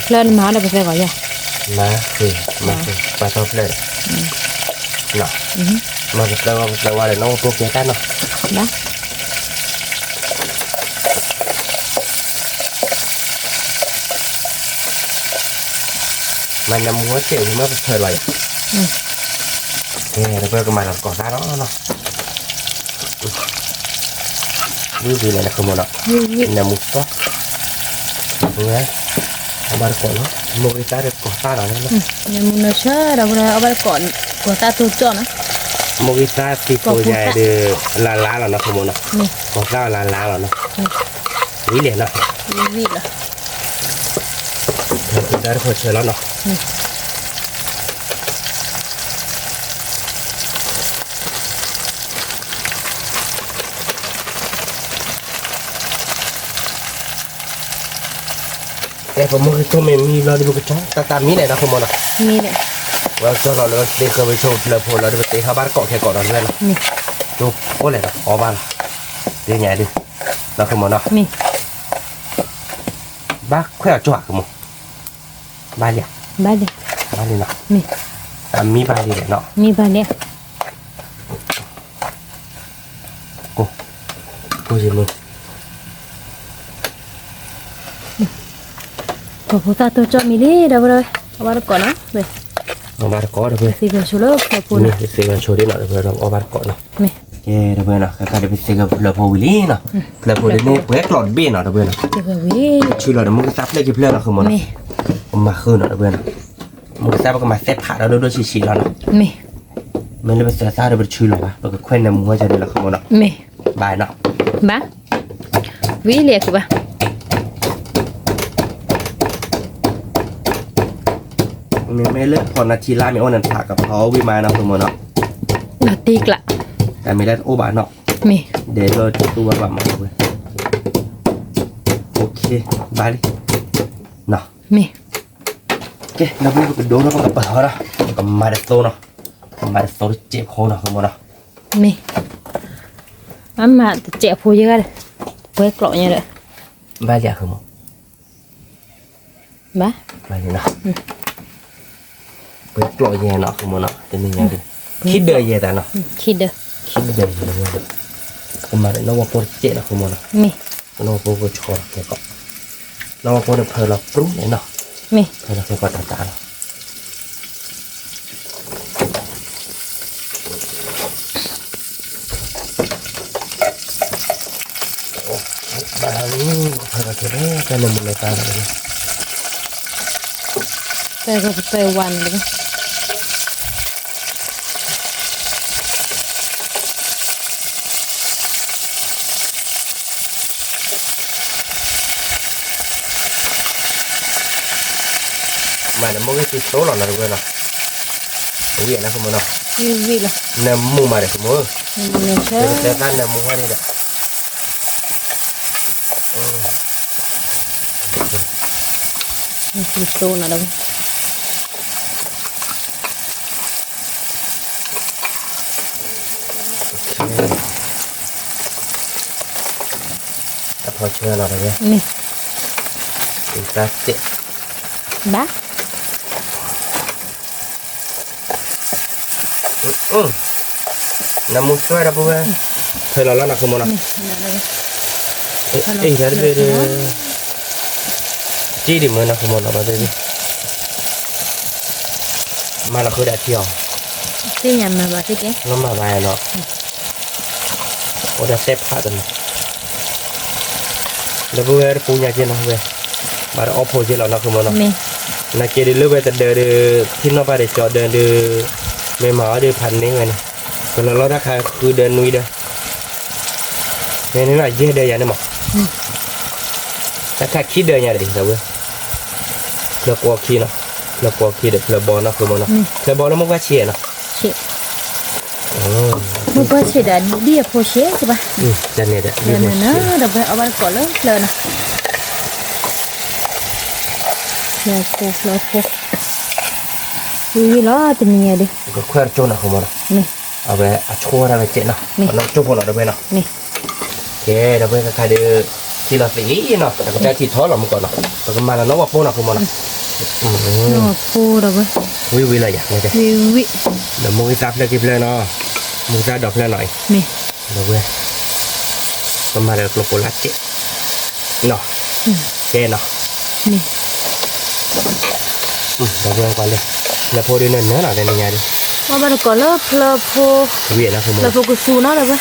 เคลื่อนมาเลยไปแปลว่าอย่าง มาคือปลาทอดเลยเนาะมาแปลว่าเดี๋ยวน้องตัวเกี่ยกันเนาะ นะ มันนำหัวเจ๋งมาเป็นเธอเลยเดี๋ยวเพื่อนก็มาหลับก่อนได้แล้วเนาะ นี่ดีเลยนะคือมันอ่ะ วิวิ เนี่ยมุกก็เงี้ยเอาบาร์ก่อนเนาะมุกอีตาเด็กก่อตาหน่อยนะ เนี่ยมึงเนอะเชื่อเราเอาไปก่อนก่อนตาตัวจ่อนะ มุกอีตาตีตัวใหญ่เดือลาล้าหรอนะคือมันอ่ะ นี่ ก่อตาลาล้าหรอนะนี่เหรียญนะ วิวิเหรอ ได้พอเชื่อแล้วเนาะ นี่ แต่ผมมือตัวไม่มีเราดูกระชากตามีไหนนะคือมันอ่ะ มีเลย เราจะเราเลยเด็กเคยไปโชว์เลยพอเราได้ไปเตะเข้าบ้านเกาะแค่เกาะเราด้วยนะ นี่ ดูโอ้เลยนะอ๋อบ้านเดี๋ยวไงดิเราคือมันเนาะ มี บ้าแค่จั่วคือมันบ้านเนี่ย บ้านเลย บ้านเลยเนาะ มี แต่มีบ้านเลยเนาะ มีบ้านเนี่ย กูจะมึง พอพูดตาตัวจ่อมีดิเราเลยเอาไปก่อนนะเว้ย เอาบ้านเกาะเดี๋ยวเพื่อน สิเป็นชุดเลิกพอพูด นี่ นะ เสียกันโชว์ดิเนาะเดี๋ยวเพื่อนเอาบ้านเกาะเนาะ มี เย้เดี๋ยวเพื่อนเนาะการเดี๋ยวไปเสียกับเราพอวิลี่เนาะเราพอได้เนี่ยเพื่อนหลอดเบี้ยเนาะเดี๋ยวเพื่อนเนาะ เดี๋ยววิ ช่วยเราเดี๋ยวมึงก็ซับเลยกี่เพื่อนเนาะคือมัน มี มาคืนเนาะเดี๋ยวเพื่อนมึงก็ซับก็มาเซตผ่าเราด้วยชีแล้วเนาะ มี มันเลยเป็นเสือซ่าเดี๋ยวไปช่วยเราปะเราก็เคว้นในมือจะได้ละคือมันเนาะ มี บายเนาะ บ้าวิเรียกบ้า ไม่เลือกพอนาทีล่ามีอ้นนันถากับเขาวิมาเนาะคือมันเนาะ นาตีกละ แต่ไม่ได้โอบาเนาะ มี เดี๋ยวเราตัวแบบมาเว้ยโอเคบายดิเนาะ มี โอเคเราไปดูแล้วก็ไปหาละก็มาเด็ดโตเนาะมาเด็ดโตเจ็บคอเนาะคือมันเนาะ มีอันมาเจ็บพูเยอะเลยพูให้กรอกเนี่ยเลย บายเดี๋ยวคือมัน บ้า บายเดี๋ยวเนาะไปปล่อยเงี้ยเนาะคือมันเนาะจะนี่ไงดิคิดเดือยเงี้ยแต่เนาะ คิดเด้อ คิดเดือยเงี้ยเนาะคือมาเด็ดน้องว่าปวดเจ็บเนาะคือมันเนาะ มี น้องว่าปวดก็ชอบแค่ก็น้องว่าปวดเพลเราปรุงเลยเนาะ มี เพลเราแค่ก็ตาเนาะบางเพลเราจะได้แต่ในมือตาเลย แต่ก็ไปวันเลย mà nó mua cái số là nó quên rồi cái gì nó không mua đâu วิวิเลย nó mua mà để không mua เนี่ยเชื่อ để ta nó mua hoa đi đấy มีสิโซนะเด้อ ta thôi chưa là rồi nhé มี chúng ta sẽ บ้า nó mua xoay đâu bố thôi là nó không mua đâu มีอะไร ê ra đây chi điểm mới nó không mua đâu bao giờ đi mà là khơi đã chiều ที่ยังมาบ้าที่แก nó mà bài nó đã xếp hạ rồi nó vừa phụ nhà trên nó về mà nó ốp hồ trên là nó không mua đâu มี นายเกดิลูกไปแต่เดินที่นอกไปเดี๋ยวจอดเดินไม่หมอเดินพันนี้ไงเนี่ยคนละรถราคาคือเดินนุ้ยเด้อเนี่ยนี่ว่าเย่เดินอย่างนี้หมอราคาคิดเดินอย่างเดียวเว้ยเรากลัวขี้เนาะเรากลัวขี้เด็กเราบอลเนาะคือมันเนาะเราบอลแล้วมันก็เฉียเนาะ เชี่ยมันก็เฉียดเดียโพเช่ใช่ปะ จะเนี่ยเด้อ เนี่ยนะเดี๋ยวไปเอาไปก่อนเลยเลยนะเนี่ยโคแล้วโควิล้อจะมีอะไรดิ ก็แควร์โจนเนาะคือมันเนาะ มี เอาไปชัวร์อะไรเจ๊เนาะน้องจุ๊บคนเนาะเดี๋ยวไปเนาะ มี โอเคเดี๋ยวไปก็ใครเดือที่เราสีเนาะแต่ก็จะที่ท้อเราเมื่อก่อนเนาะแต่ก็มาแล้วน้องว่าโป้เนาะคือมันเนาะ โอ้โหเราไป วิเลยอยากเลยเด้ วิ เดี๋ยวมึงซับเลยกินเลยเนาะมึงซับดอกเลยหน่อย มี เดี๋ยวเว้ยก็มาเดี๋ยวกลบโปลัดเจ๊เนาะเจ๊เนาะ มี เดี๋ยวเว้ยก่อนเลยแล้วพอดีเนื้อหน่อยได้ยังไงดิ ว่าไปก่อนเลยเพลโพ เวียนนะคือมึง เราโฟกัสซูนะเลยไป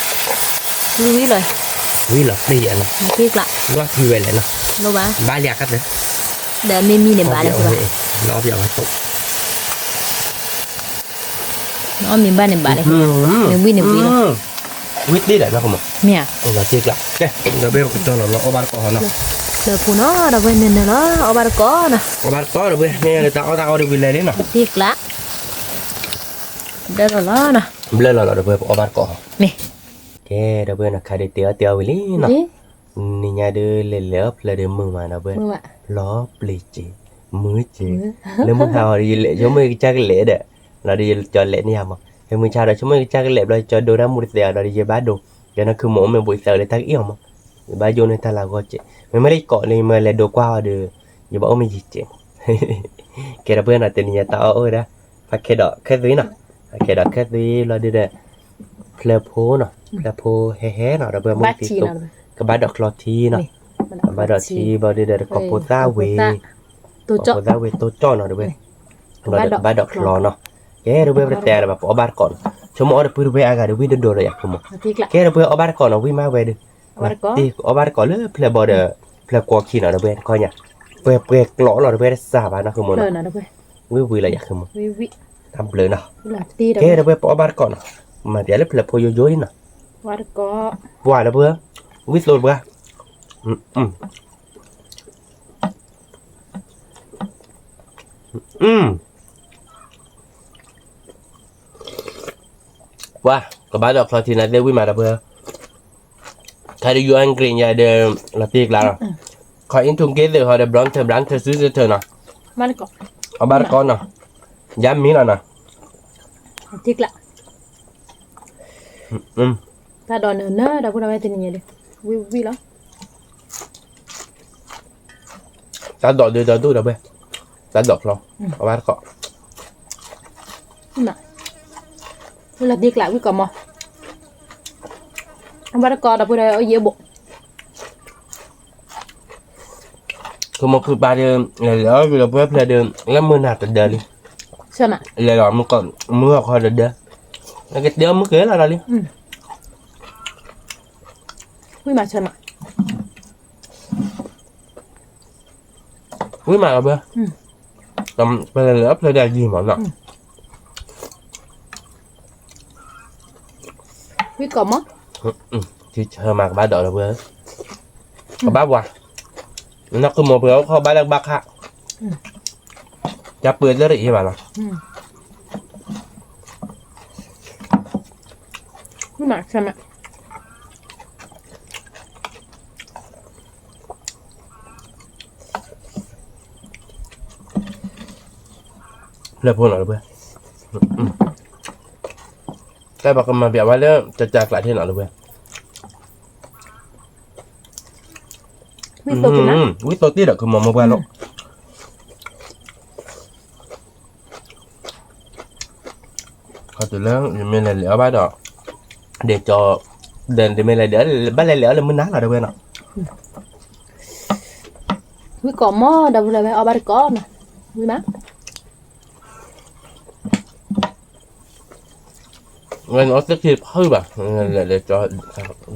vui rồi quý là đi vậy nè một tiếc lại nó thì về lại nè đâu bà ba giặc hết đấy để mimi để bà đây bà nó giờ hết tục nó mình ba để bà đây để vui rồi quýt đi lại nó không mà mẹ là tiếc lại cái rồi bây giờ cho nó ba có nó đời phụ nó đâu bên này nó ở ba có nè ba có rồi bây nghe người ta tao được về lại đấy nè tiếc lạ đây là nó nè lên là được về ba có nè cái đó bây là khai để tiêu tiêu về lý nè đi ni nhà đưa lên lớp là để mừng mà đó bây mưa ạ ló plei chị mới chị nếu muốn hào đi lễ chúng mình chắc lễ đấy là đi cho lễ nhà mà thì mình chào đó chúng mình chắc lễ là cho đồ ra mua tiền đó đi về bán đồ cho nó cứ mỗi mình buổi sáng để tag yêu mà bán vô nên ta là gọi chị mình mới đi cọ nên mà lại đồ qua được giờ bảo mình gì chị cái đó bây là tiền nhà tao ơi đó phải cái gì nè cái đó cái gì là đi đây plepo nè plepo hé nè đó bây ba mình chỉ tiếp tục nào cái bát đọt lọt chi nè bát đọt chi vào đây để có bột da về tôi có chọn bột da về tôi cho nó được bây bát đọt lọt nó cái đó bây giờ tè là bỏ bát còn chúng nó được bây giờ agak được video rồi à không tiếc lại cái đó bây giờ bát còn nó vi mang về được thì bát còn nữa ple bò được ple qua khi nào được bây coi nhá về lọ nó được bây giờ xả vào nó không muốn đời nào đâu quê vi là không viทำเลยนะ là ti แค่ đâu เราไปปอบาร์ก่อนมาเดี๋ยวเราเปลือกพอยๆนี่นะ ba có ว่าแล้วเพื่อวิสโลดเพื่อว่าก็บ้านดอกคลอทีนั้นเดี๋ยววิมาแล้วเพื่อใครอยู่อังกฤษอย่าเดินละตีกแล้วขออินทุงเกตเลยขอเดบร้อนเธอบร้านเธอซื้อเธอนะ ba có เอาบาร์ก่อนนะย้ำมีแล้วนะ tiếc lại ta đòn ở nơi đâu có đâu ai tin nhỉ đi vi lắm ตัดดอกเดือดตู้เดี๋ยวไปตัดดอกเราเอาบาร์ก่อน mà là tiếc lại quý cầm mà ông ba có đâu có đâu ở dưới bộ คือมันคือปลาเดิมแล้วเราเพื่อปลาเดิมแล้วมือหนาจะเดินเลย sao mà เลยหรอมันก่อนมือคอยเดินแล้วก็เดินมือเกลืออะไรเลย quý mà sao mà วิ่งมาเพื่อทำปลาเหลือปลาแดงดีหมดเนาะ quý cầm á ที่เธอมาบ้านดอกเราเพื่อกับบ้านว่ะนักคือหมอเพื่อเขาบ้านแรกบ้าค่ะจะเปิดเลยใช่ป่ะล่ะ quý mà sao mà เลิกพูดหน่อยเพื่อแต่บอกกันมาแบบว่าเรื่องจะจากหลายที่หน่อยเพื่อ quý tôi thì nó วิโตตี้เด็กคือหมอมาเพื่อหรอกเขาจะเรื่องยังไม่อะไรเหลือบ้านดอกเด็กจอเดินจะไม่อะไรเหลือบ้านอะไรเหลือเลยมันนักหรอเพื่อนเนาะ quý cầm á đâu có đâu ở ba có nè quý má เงินออสเตรเลียเพิ่มป่ะเดี๋ยวจอ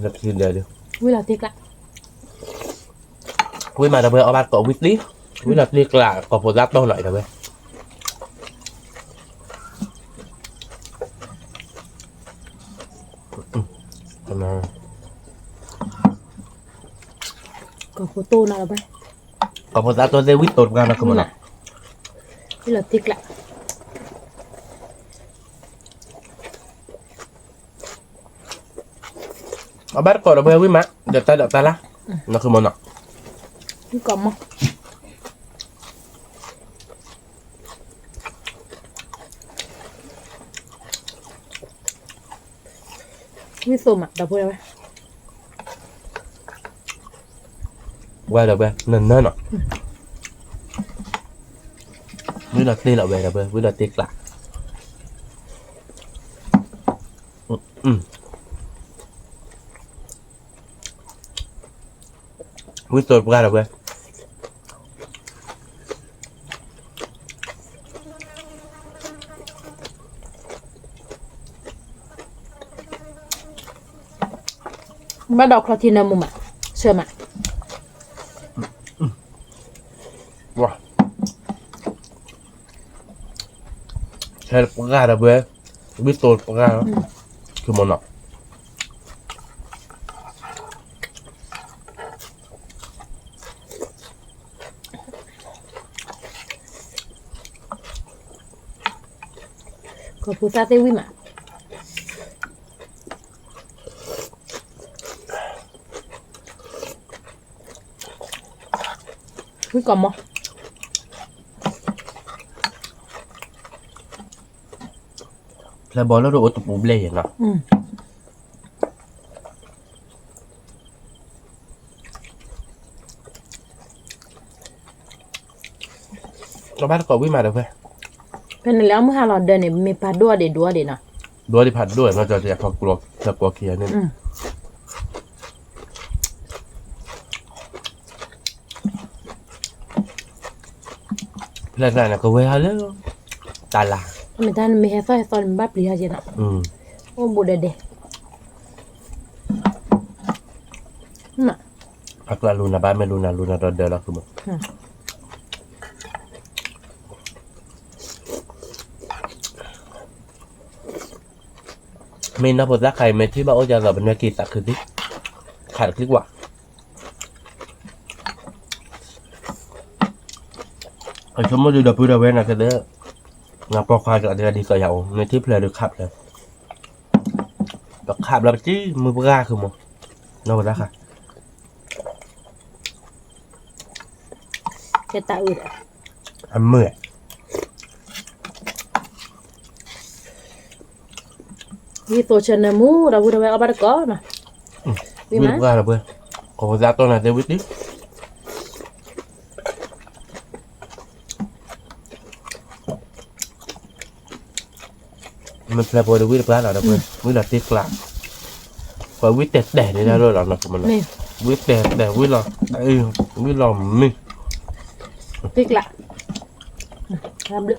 เดี๋ยวคืนเดี๋ยว quý là tiếc lại วิมาเพื่อเอาบ้านเกาะวิสลี่วิลาเรียกละเกาะโพลัสต้องหน่อยเดี๋ยวเว้ยทำไม có photo nào đâu vậy เกาะโพลัสตัวเดวิดตัวกันนะคุณมัน quý là tiếc lại เอาบ้านเกาะเดี๋ยวเพื่อวิมาเดี๋ยวตาละนั่นคือมันอ่ะ quý cầm á quý xô mặt đâu có đâu ว่าเดี๋ยวเว้ยเนิ่นๆหน่อยวิลาตีละเว้ยเดี๋ยวเว้ยวิลาตีกละวิตัวกันเดี๋ยวเว้ย มาดอกคลอทีนามุมอ่ะเชื่อมอ่ะ Wah. Saya pegang dah ber. Betul pegang. Cuma nak. ก็พูดซาเตวิมาวิก่อนมั้ง Saya bola tu untuk boleh ya nak. เราบ้านก็วิ่งมาเดี๋ยวเพื่อน เป็นแล้วเมื่อเราเดินเนี่ยมีปลาดัวเด็ดดัวเด็ดเนาะ ด้วยที่ผัดด้วยเราจะพอกลัวจะกลัวเคียนี่เพื่อนนั่นก็เว้ยฮะเลยตาลา ไม่ทันมีแค่ซอยซอนบ้าปลีฮะเจนะโอ้บูเดเดน่ะ พักละลูนาบ้านไม่ลูนาตอนเดินแล้วคือมั้งไม่นับว่าใครไม่ที่บ้าโอจะเราเป็นนักกีฬาคือที่ขาดคลิกว่าไอ้ชมว่าดูดับพูดเอาไว้นะก็เด้องานปอกควายกับอะไรดีก็ยาวในที่เพลย์ดูขับเลยดอกขับแล้วจี้มือปลาคือมั้งนับว่าค่ะ แกตาอืดอ่ะ อันเมื่อย วิโตชนะมูเราพูดเอาไว้เอาบาร์ก้อนนะวิ วิ่ มาง ว่าเราเพื่อนขอจะตัวไหนเดวิดดิมันแปลว่าเดวิดปลาเราเพื่อนวิลาติกลาพอวิเต็ดแดดได้ด้วยหรอนะคุณมัน นี่ วิเต็ดแดดวิลาวิลามิ ติ๊กละทำเลย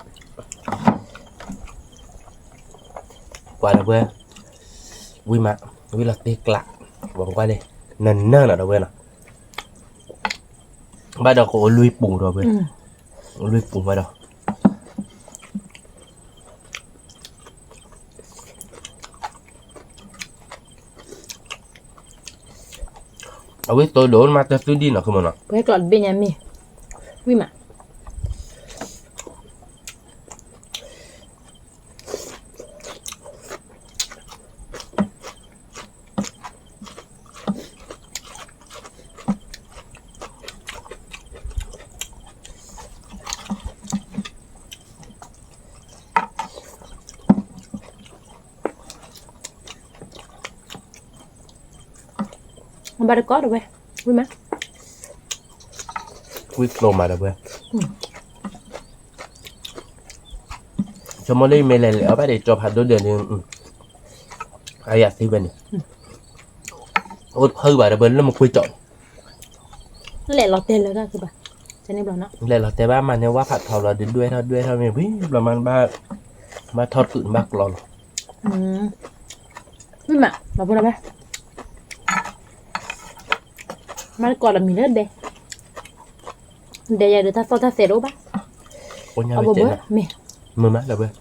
กว่าเราเพื่อนวิมาวิลาติกลาหวังว่าเลยนั่นน่ะเราเพื่อนนะบ้านเราก็ลุยปุ่งเราเพื่อนลุยปุ่งบ้านเราเอาไว้ตัวโดนมาแต่ซื้อดินหรอคือมันอ่ะ ไปก่อนเบนยามีวิมา บาร์ก้อนด้วยวิมา วิกลงมาแล้วเพื่อนชมเลยไม่เลยเอาไปเดี๋ยวจบหัดดูเดือนนึงอายะสิเป็นโอ้เพิ่งบ่ายเดือนแล้วมาคุยจอด นั่นแหละเราเต้นแล้วก็คือแบบจะนี่บอกเนาะ เลยเราแต่ว่ามันเนี่ยว่าผัดเผาเราด้วยเท่านี้วิ่งประมาณบ้าทอดกึ่งบ้ากรอน วิมาเราพูดอะไรมาก่อนเรามีเลือดเดเดี๋ยวอย่าเดี๋ยวถ้าโซถ้าเสร็จรู้ปะ โอ้ยยัง เอา ไม่ บ่ เจ็บ เบ้อ นะ มี มือมั้ยเดี๋ยวเพื่อน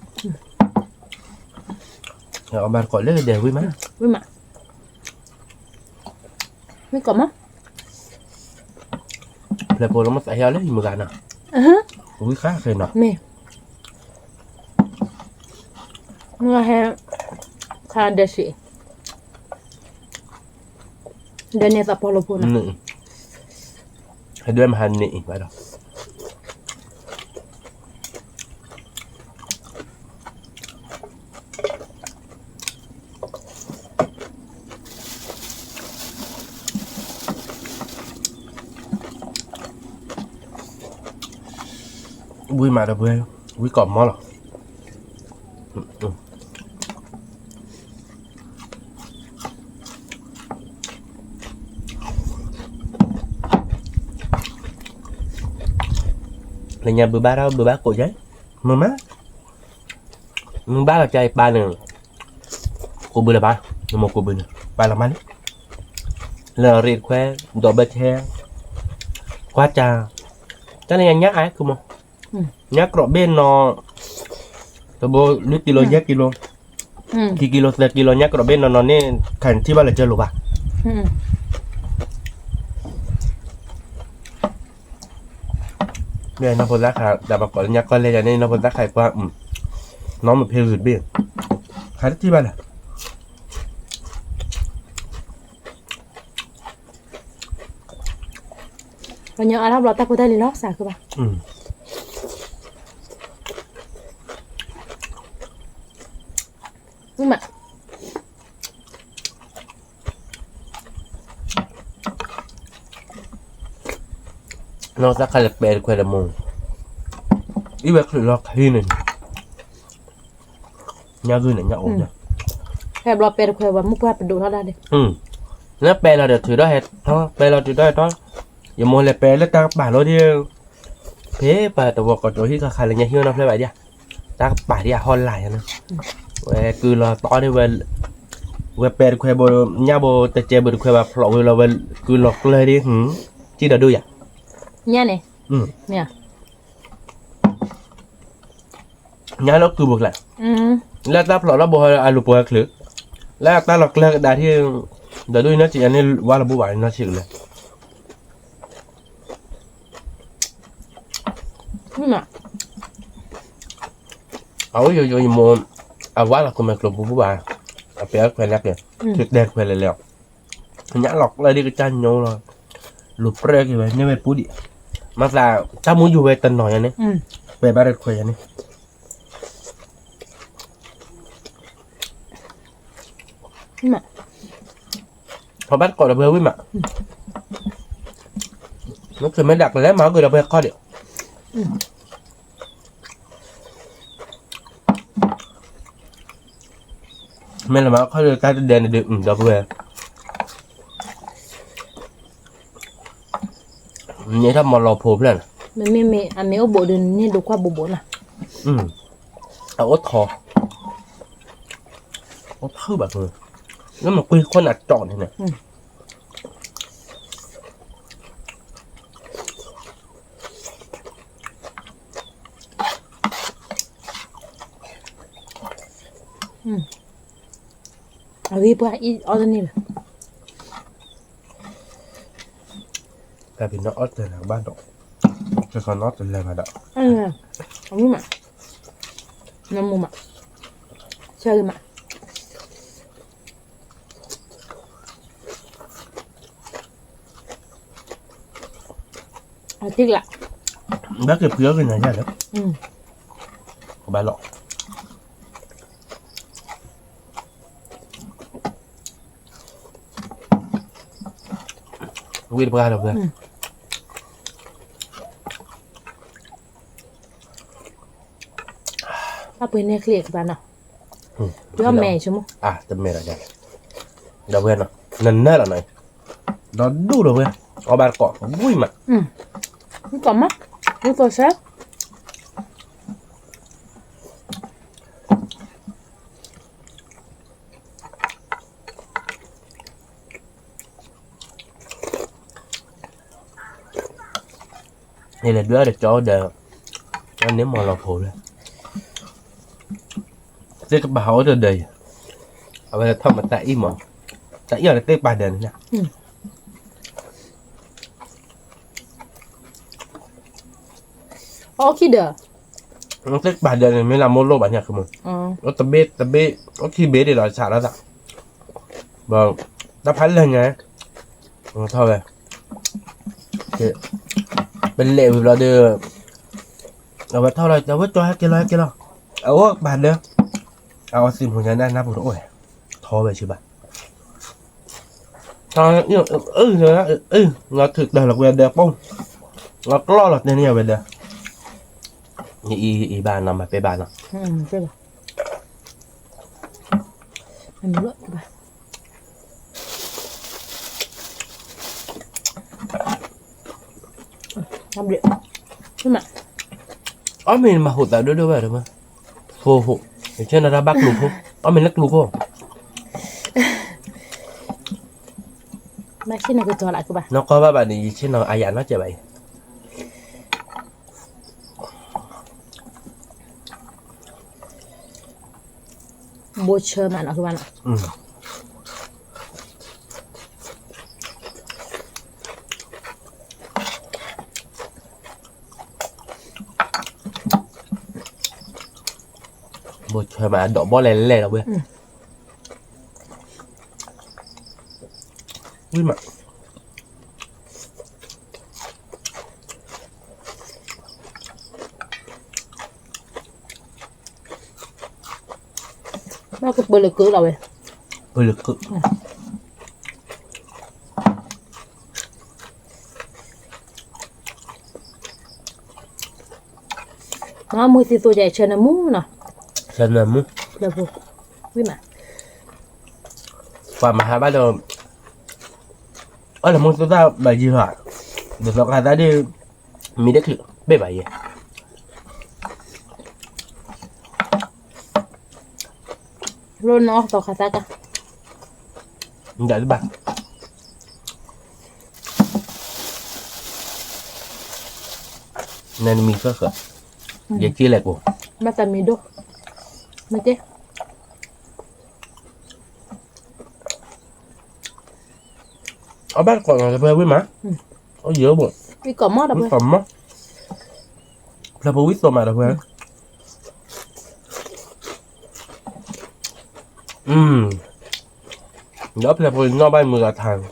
เอามาก่อนเลยเดี๋ยววิ่งมั้ย วิมาไม่ก่อนมั้ง แล้วพอเรามาใส่เฮาเลยมือกันนะวิ่งข้าเคยเนาะ มีเมื่อให้คาเดชิเดี๋ยวเนี่ยสับพอลพูนะ หนึ่งให้ด้วยมาหันนี่อีกไปดอกวิ่งมาแล้วเพื่อนวิ่งกรอบมั้งหรอlà nhà bữa ba đâu bữa ba cổ giấy mưa má ba là trai ba nè cô bữa là ba một cô bữa nè ba là má là riết khoe đồ bê che quá trà cái này nhắc ai không nhắc rõ bên nó tao bố lít kilo nhắc kilo อืม kilo kilo nhắc rõ bên nó nên thànhที่บ้านเราเจอหรือเปล่า อืม เนี่ยน้องพลรักค่ะแต่ปรากฏยักษ์ก็เลยอย่างนี้น้องพลรักใครว่าน้องมันเพลสุดเบี้ยใครที่บ้านอ่ะ วันนี้อารับเราตักกูได้เลยเนาะสาคือป่ะ อืมอ่ะ น้องสักใครจะเป็นใครจะมองอีเวกหรือล็อกที่หนึ่งยาคือหนึ่งยาโอ้ย แค่เราเป็นคุยว่ามุกว่าไปดูเท่าได้ดิ แล้วแปลเราเดี๋ยวถือได้ท้อแปลเราถือได้ท้ออย่าโมเลยแปลแล้วตาป่าเราที่เพ่ป่าแต่ว่าก่อนตัวที่ใครอะไรเงี้ยหิ้วน้ำเลยแบบเนี้ยตาป่าที่ฮอนไหลนะเว้คือเราต้อได้เว้เว้แปลคุยบนยาโบแต่เจ็บคุยแบบเพราะเว้เราเว้คือหลอกเลยดิที่เราดูอย่าง เนี่ยเนี่ยเนี่ย nhá nó cứ buộc lại อืม lát táp lọ nó bò ai lụp bò khử lát ta lọc lát đá thì đỡ đuôi nó chỉ anh nên qua là bố bài nó chịuเลย อืมอ่ะ áo vô mồm à quá là con mẹ lụp bố bài à bé quay lát kìa thịt đen quay lại lẹo nhá lọc lại đi cái chân nhau rồi lụp re kìa vậy nên mày bú đi mà là ta muốn dù về tần nổi này อืม về ba đợt quay này อืมอ่ะ พอbắt cọt là bơ với mà nó cứ mới đặt lấy máu người là bơ co điệu mình là máu có được cái đèn này được đó bơ nhớ thăm mà lò phù lên มันไม่อันไม่เอาโบดินนี่ดูว่าโบน่ะ เอาốt thò ốt thử bạc người nếu mà quy con là tròn thế này à vì bữa ít ở đây nè tại vì nó ớt từ là ban độ cho con nó từ lên mà đậu anh nè không mà năm mua mà chơi mà à tiếc lạ bác kịp phía cái này nha đấy của ba lọ quy được ra được rồi apa ini clear ke mana dia meh cuma à tầm mẹ là đây đâu quên rồi nên nè là này nó đủ rồi quên có ba cọ vui mà không có mắt không có sếp này là đứa để cho để anh nếu mà lọt hồ lên thế các bảo từ đây ở đây thăm mà tại mà tại giờ là cái bài đền nha oh kida nó cái bài đền này mới làm môn lô bản nhạc của mình nó tập bê nó khi bê để đòi xả ra dạng vâng đáp hắn lên nha thôi về bên lệ vừa là đưa ở vậy thôi là cháu vứt cho hai kia lo ở bàn đưa ao xin của nhà đang nắp rồi thôi về chứ bạn thôi nó thực đời là quyền đẹp không nó lo là nên nhiều về đây ý bàn nằm ở bàn nào chơi bà anh nữa bà làm điện nhưng mà mình mà hụt tại đưa về được mà phô trên là ra bác lục không mình lắc lục không mà khi nào cứ cho lại các bạn nó có ba bạn đi trên nó ai dặn nó chơi vậy bôi chơi mà nó các bạn ạ ừ. Một trời mà đổ bó lè lè đâu biết ui mà nó cứ bơi lực cứ rồi ôi lực cực nó mới thì tôi dạy chơi nó mú nè chân là muốn là vô quý mà và mà hai bắt đầu là muốn chúng ta bài gì hả được nó hai ta đi mình đã thử bê bài gì luôn nó tao khá ta cả đã các bạn nên mình có khởi vậy chia lại của bắt tay mình đốt mấy chứ ở bác còn là về với má ở giữa bụng cái cỏ mót đâu cái phẩm á là bố biết rồi mà đâu về đó là bố nó bay mưa thằng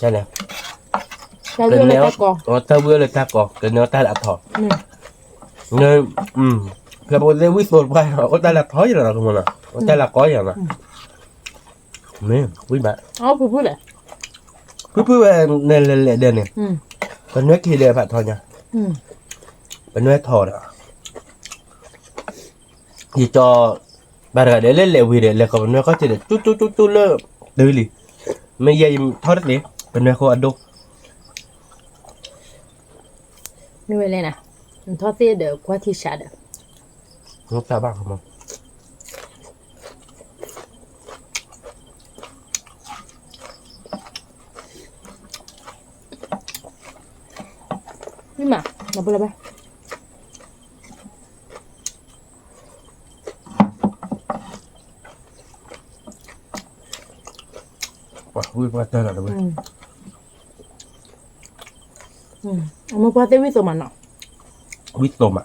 đây nè tao cái đưa néo lại ta còn tao vừa là ta còn cái néo ta đã thọ ừ. nên là bố sẽ biết rồi bay họ có ta là thói rồi là không nào có ta là có gì nào nè quý bạn vui vui lại cứ này là đây nè ừ. còn nước thì đều phải thôi nha ừ. bên nước thò đó thì cho bà ra để lấy lẹo vì để lẹo còn nước có thể để chút lơ đưa đi mấy giây thoát đi bên nước không ăn đâu như vậy nè mình thoát tiền được qua thị xã được nó sao bằng không nhưng mà nó bơi ba vui quá tên là đâu ông qua tới với tụi mình nọ biết tôm à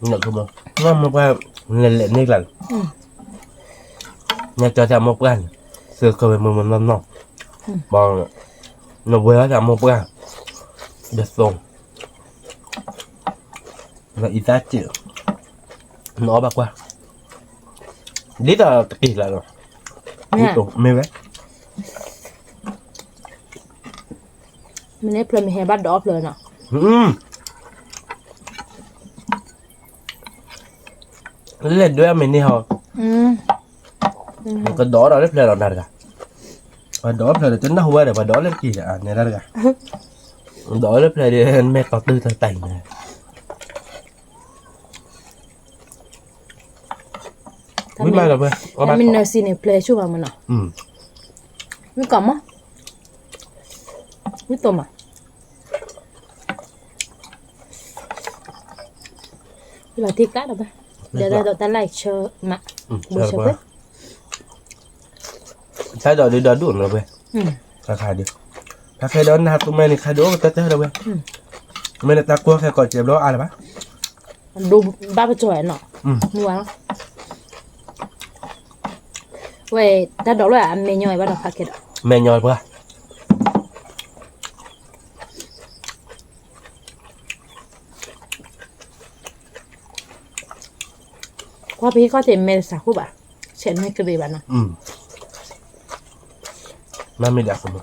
nhận không nó một qua lên này lần nhà cho một lần xưa cơ mình năm nọ bằng nó vừa là một qua được xong và ít giá trị nó bạc qua lý là kỳ là rồi lý tôm mê vậy mình ép lên mình hay bắt đỏ lên nọ lên đứa mình đi họ cái đó đó lên là nào cả và đó là tính nó hoa để và đó lên kỳ là này ra cả đó lên để mẹ có tư thời tành này mấy mai là vậy mình nói xin play chú vào mình nọ mình cầm á với tôm à là thịt cá đâu ba để ra đợi ta lại chờ mà buổi chờ hết sai rồi đi đón đủ rồi về khai được khai đó nào tụi mình khai đố ta tới đâu về mình ta qua khai cõi chém đó ai là bác đồ ba bữa trời nọ mua nó vậy ta đó là ăn mè nhồi bắt đầu phát cái đó mẹ nhồi qua qua bây có thể mè sạc của bạn sẽ mè cái gì bạn nào mà mình đặt rồi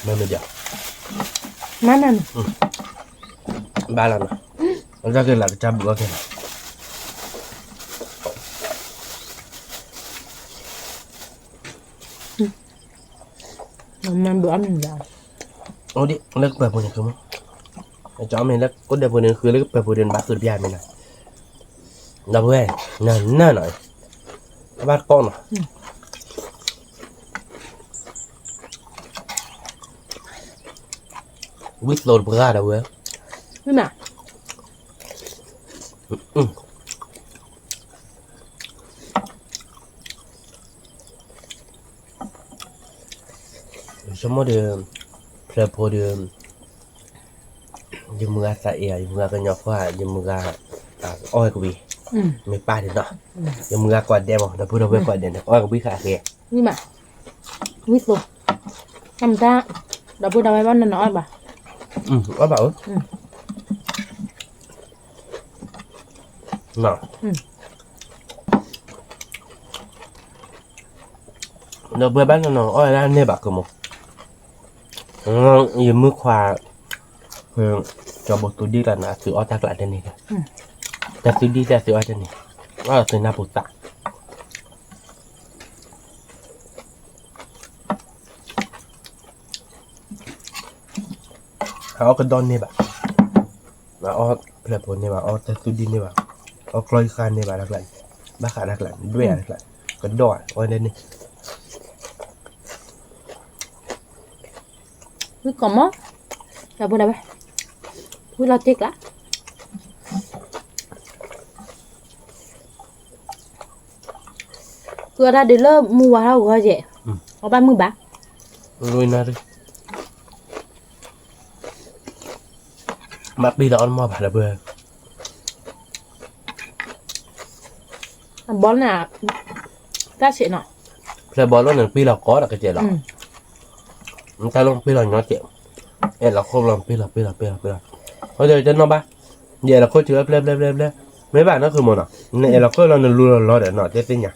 mà mình đặt má nè 3 lần rồi nó ra kia là 100 bữa kia mà bữa ăn mình vào đi lấy bờ một nhà không cho mình là có đẹp hơnคือแล้วไปพูดเดินบ้าสุดยอดมันนะดับเว้ยนั่นหน่อยบ้านก้อนอ่ะวิสโลดเบราดับเว้ย นี่น่ะ Semua dia Pelapo dia Dia merasa ia Dia merasa nyokwa Dia merasa Oi của bì อืม Mày ba đến đó Dia merasa kuat dia mau Dah pun dah boleh kuat dia Oi của bì khá kìa นี่น่ะวิสุทำท่าเราพูดเอาไว้บ้านน้อยป่ะ Oi bảo Nào Dah boleh bán nó Oi ra nè bạc cơ một Giờ mưa khoa cho một túi đi là nó sự oi tác lại đây này ta sự đi ra sự oi đây này đó là sự na bột tạ oi cái don này bạn mà oi là bột này bạn oi ta sự đi này bạn oi cloy khan này bạn đặc lại bác khả đặc lại đuôi đặc lại cái đỏ oi đây này วิก่อนมั้งเราพูดเอาไว้พูดเราเจ๊กละคือถ้าเดี๋ยวเริ่มมัวเราก็จะเอาบ้านมือบ้า nuôi na đi mặc đi là on mò phải là bừa บอลน่ะก็เสียหน่อย là bò nó pi là có là cái chuyện đó อืม ta luôn pi là nhỏ chuyện em là không làm pi là bây giờ chân nó ba vậy là có chứa lên mấy bạn nóคือmột nào này là có là luôn lo để nó chết tin nhỉ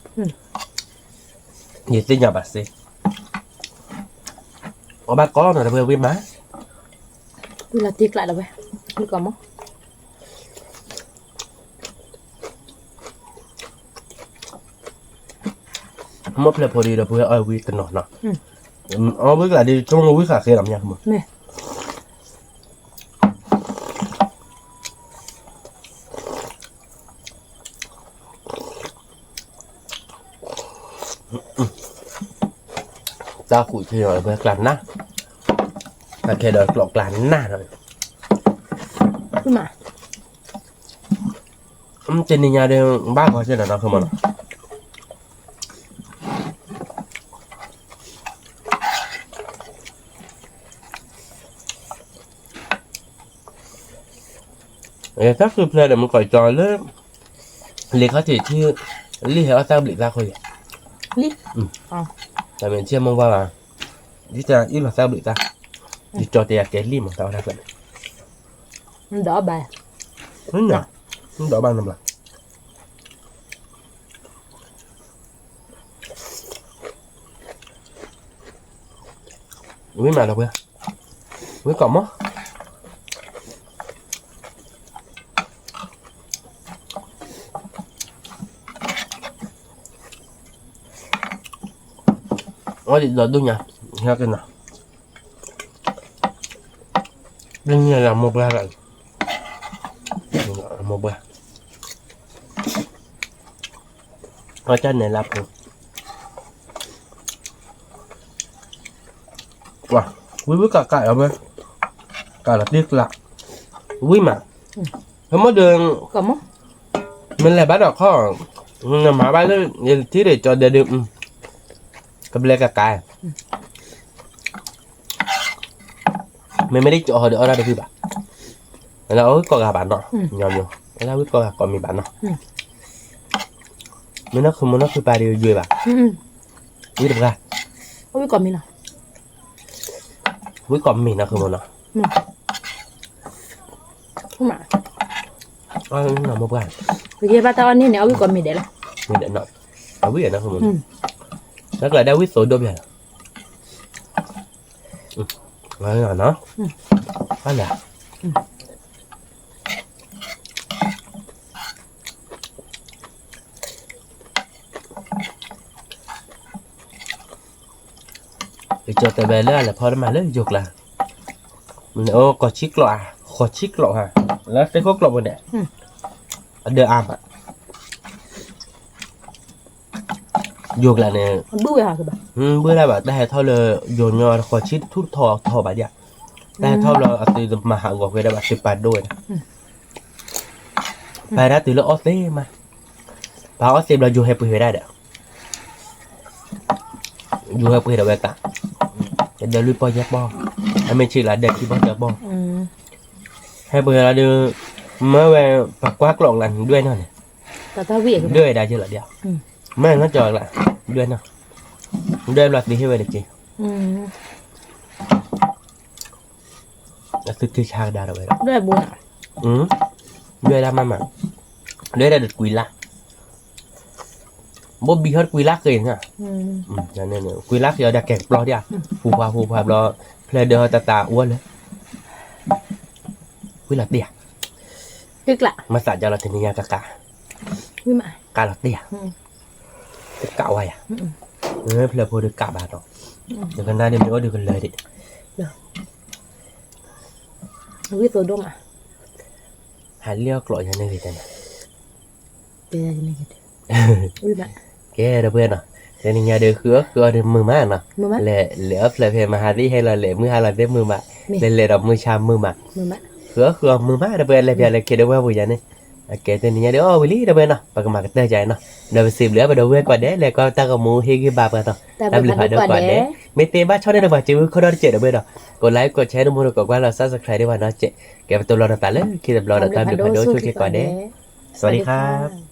gì tin nhỉ bà xí ở ba có này là bừa với má พูดเราเจ๊กละเราไว้วิก่อนมั้ง mất là đi là bừa ơi vi tình nó ở bước lại đi trong bước khả khi làm nha mà เนี่ย ra củi thì rồi bừa làm na là kể đời lọc làm na rồi ขึ้นมา trên nhà đây ba có trên là nó không mà chắcคือเพลย์เดี๋ยวมันก่อยจอยเลยเรียกเขาจีชื่อรีเหรอทราบหรือทราบเขาอย่าง ลิอ๋อ แต่เป็นเชื่อมองว่าที่จะอีหลักทราบหรือทราบที่จอเตียเกลี่มันทราบได้กัน มันดอกใบ นั่นน่ะนั่นดอกบางน้ำละวิ่งมาแล้วเพื่อนวิ่งกล่อมมั้งอ๋อดีดดูnha nghe cái nào đương nhiên là một ba rồi một ba ở trên này là phụ wow quý với cả cải không em cả là tiếc lạ quý mà không có đường ก่อนมั้ง mình lại bắt đầu khó mà bắt được thì để cho để được cầm lên cả cài mình mới đi chỗ họ được ra được gì bạn là ối có gà bạn nọ nhầm nhầm là biết có gà còn mình bạn nọ mình nó không muốn nó cứ ba điều vui bạn อืม biết được ra เอาไว้ก่อนมีหน่อย biết còn mình nó không muốn nó ขึ้นมา nó một gà เมื่อกี้ป้าตาวันนี้เนี่ยเอาไว้ก่อนมีเดี๋ยวละ mình để nọ nó biết nó không muốn อืม rất là đau biết số đôi bây giờ nói là nó đó là để cho tay bé là phơi mà lấy dục là mình ô có chiếc loa ขอชิกหรอกฮะแล้วเซ็กก็กรอบหมดเนี่ยเดืออาบอ่ะโยกละเนี่ย bự hả các bạn bữa nay bảo đây thôi là dồn nhò khó chít thút thò bà điạ đây thôi là từ mà hạ gọt về đây bà xịt bà đôi bà đã từ lúc ớt thế mà bà ớt xem là dù hẹp bữa đây đấy dù hẹp bữa đây bà ta để lui bao nhát bo anh mình chỉ là để khi bao giờ bo hay bữa là đưa mới về bà quá lộn lành đuôi nó này tao vị đuôi đây chưa là điệu mấy nó chờ lại đuôi nó đuôi là gì hết được chị là thứ cha đa rồi đó đây là buồn đuôi là mà đuôi là được quỳ lá bố bị hết quỳ lá kìa hả cho nên quỳ lá giờ đã kẹt lo đi à phù phà lo play đưa ta uốn đấy quỳ lá tiệt tức lạ mà xả cho là thành nhà cả quý mại cả là tiệt tất cả vậy à play phô được cả bà rồi được gần đây mình có được gần lời đi quý tôi đông à hãy liêu cội cho nên gì thế này bây giờ này quý mại cái đó bên à thế nên nhà đưa khứa được mưa má nè lệ ấp lại về mà hà đi hay là lệ mưa hay là đêm mưa mà lệ đọc mưa cham mưa mà khứa mưa má đó bên lại về lại kia đâu qua buổi giờ này cái tên nhà đưa lý đó bên à và cái mà cái tay chạy nè đâu xìm lửa và đâu quên quả đế lại coi ta có mua hay cái bà đó ta bị phải đâu quả đế mấy tên ba cho nên là bà chịu không đó chạy đâu bên đó còn like còn share mua được còn qua là subscribe để bà nó chạy cái tôi lo đặt tải lên khi tập lo đặt tải được phải đối cho cái quả đế สวัสดีครับ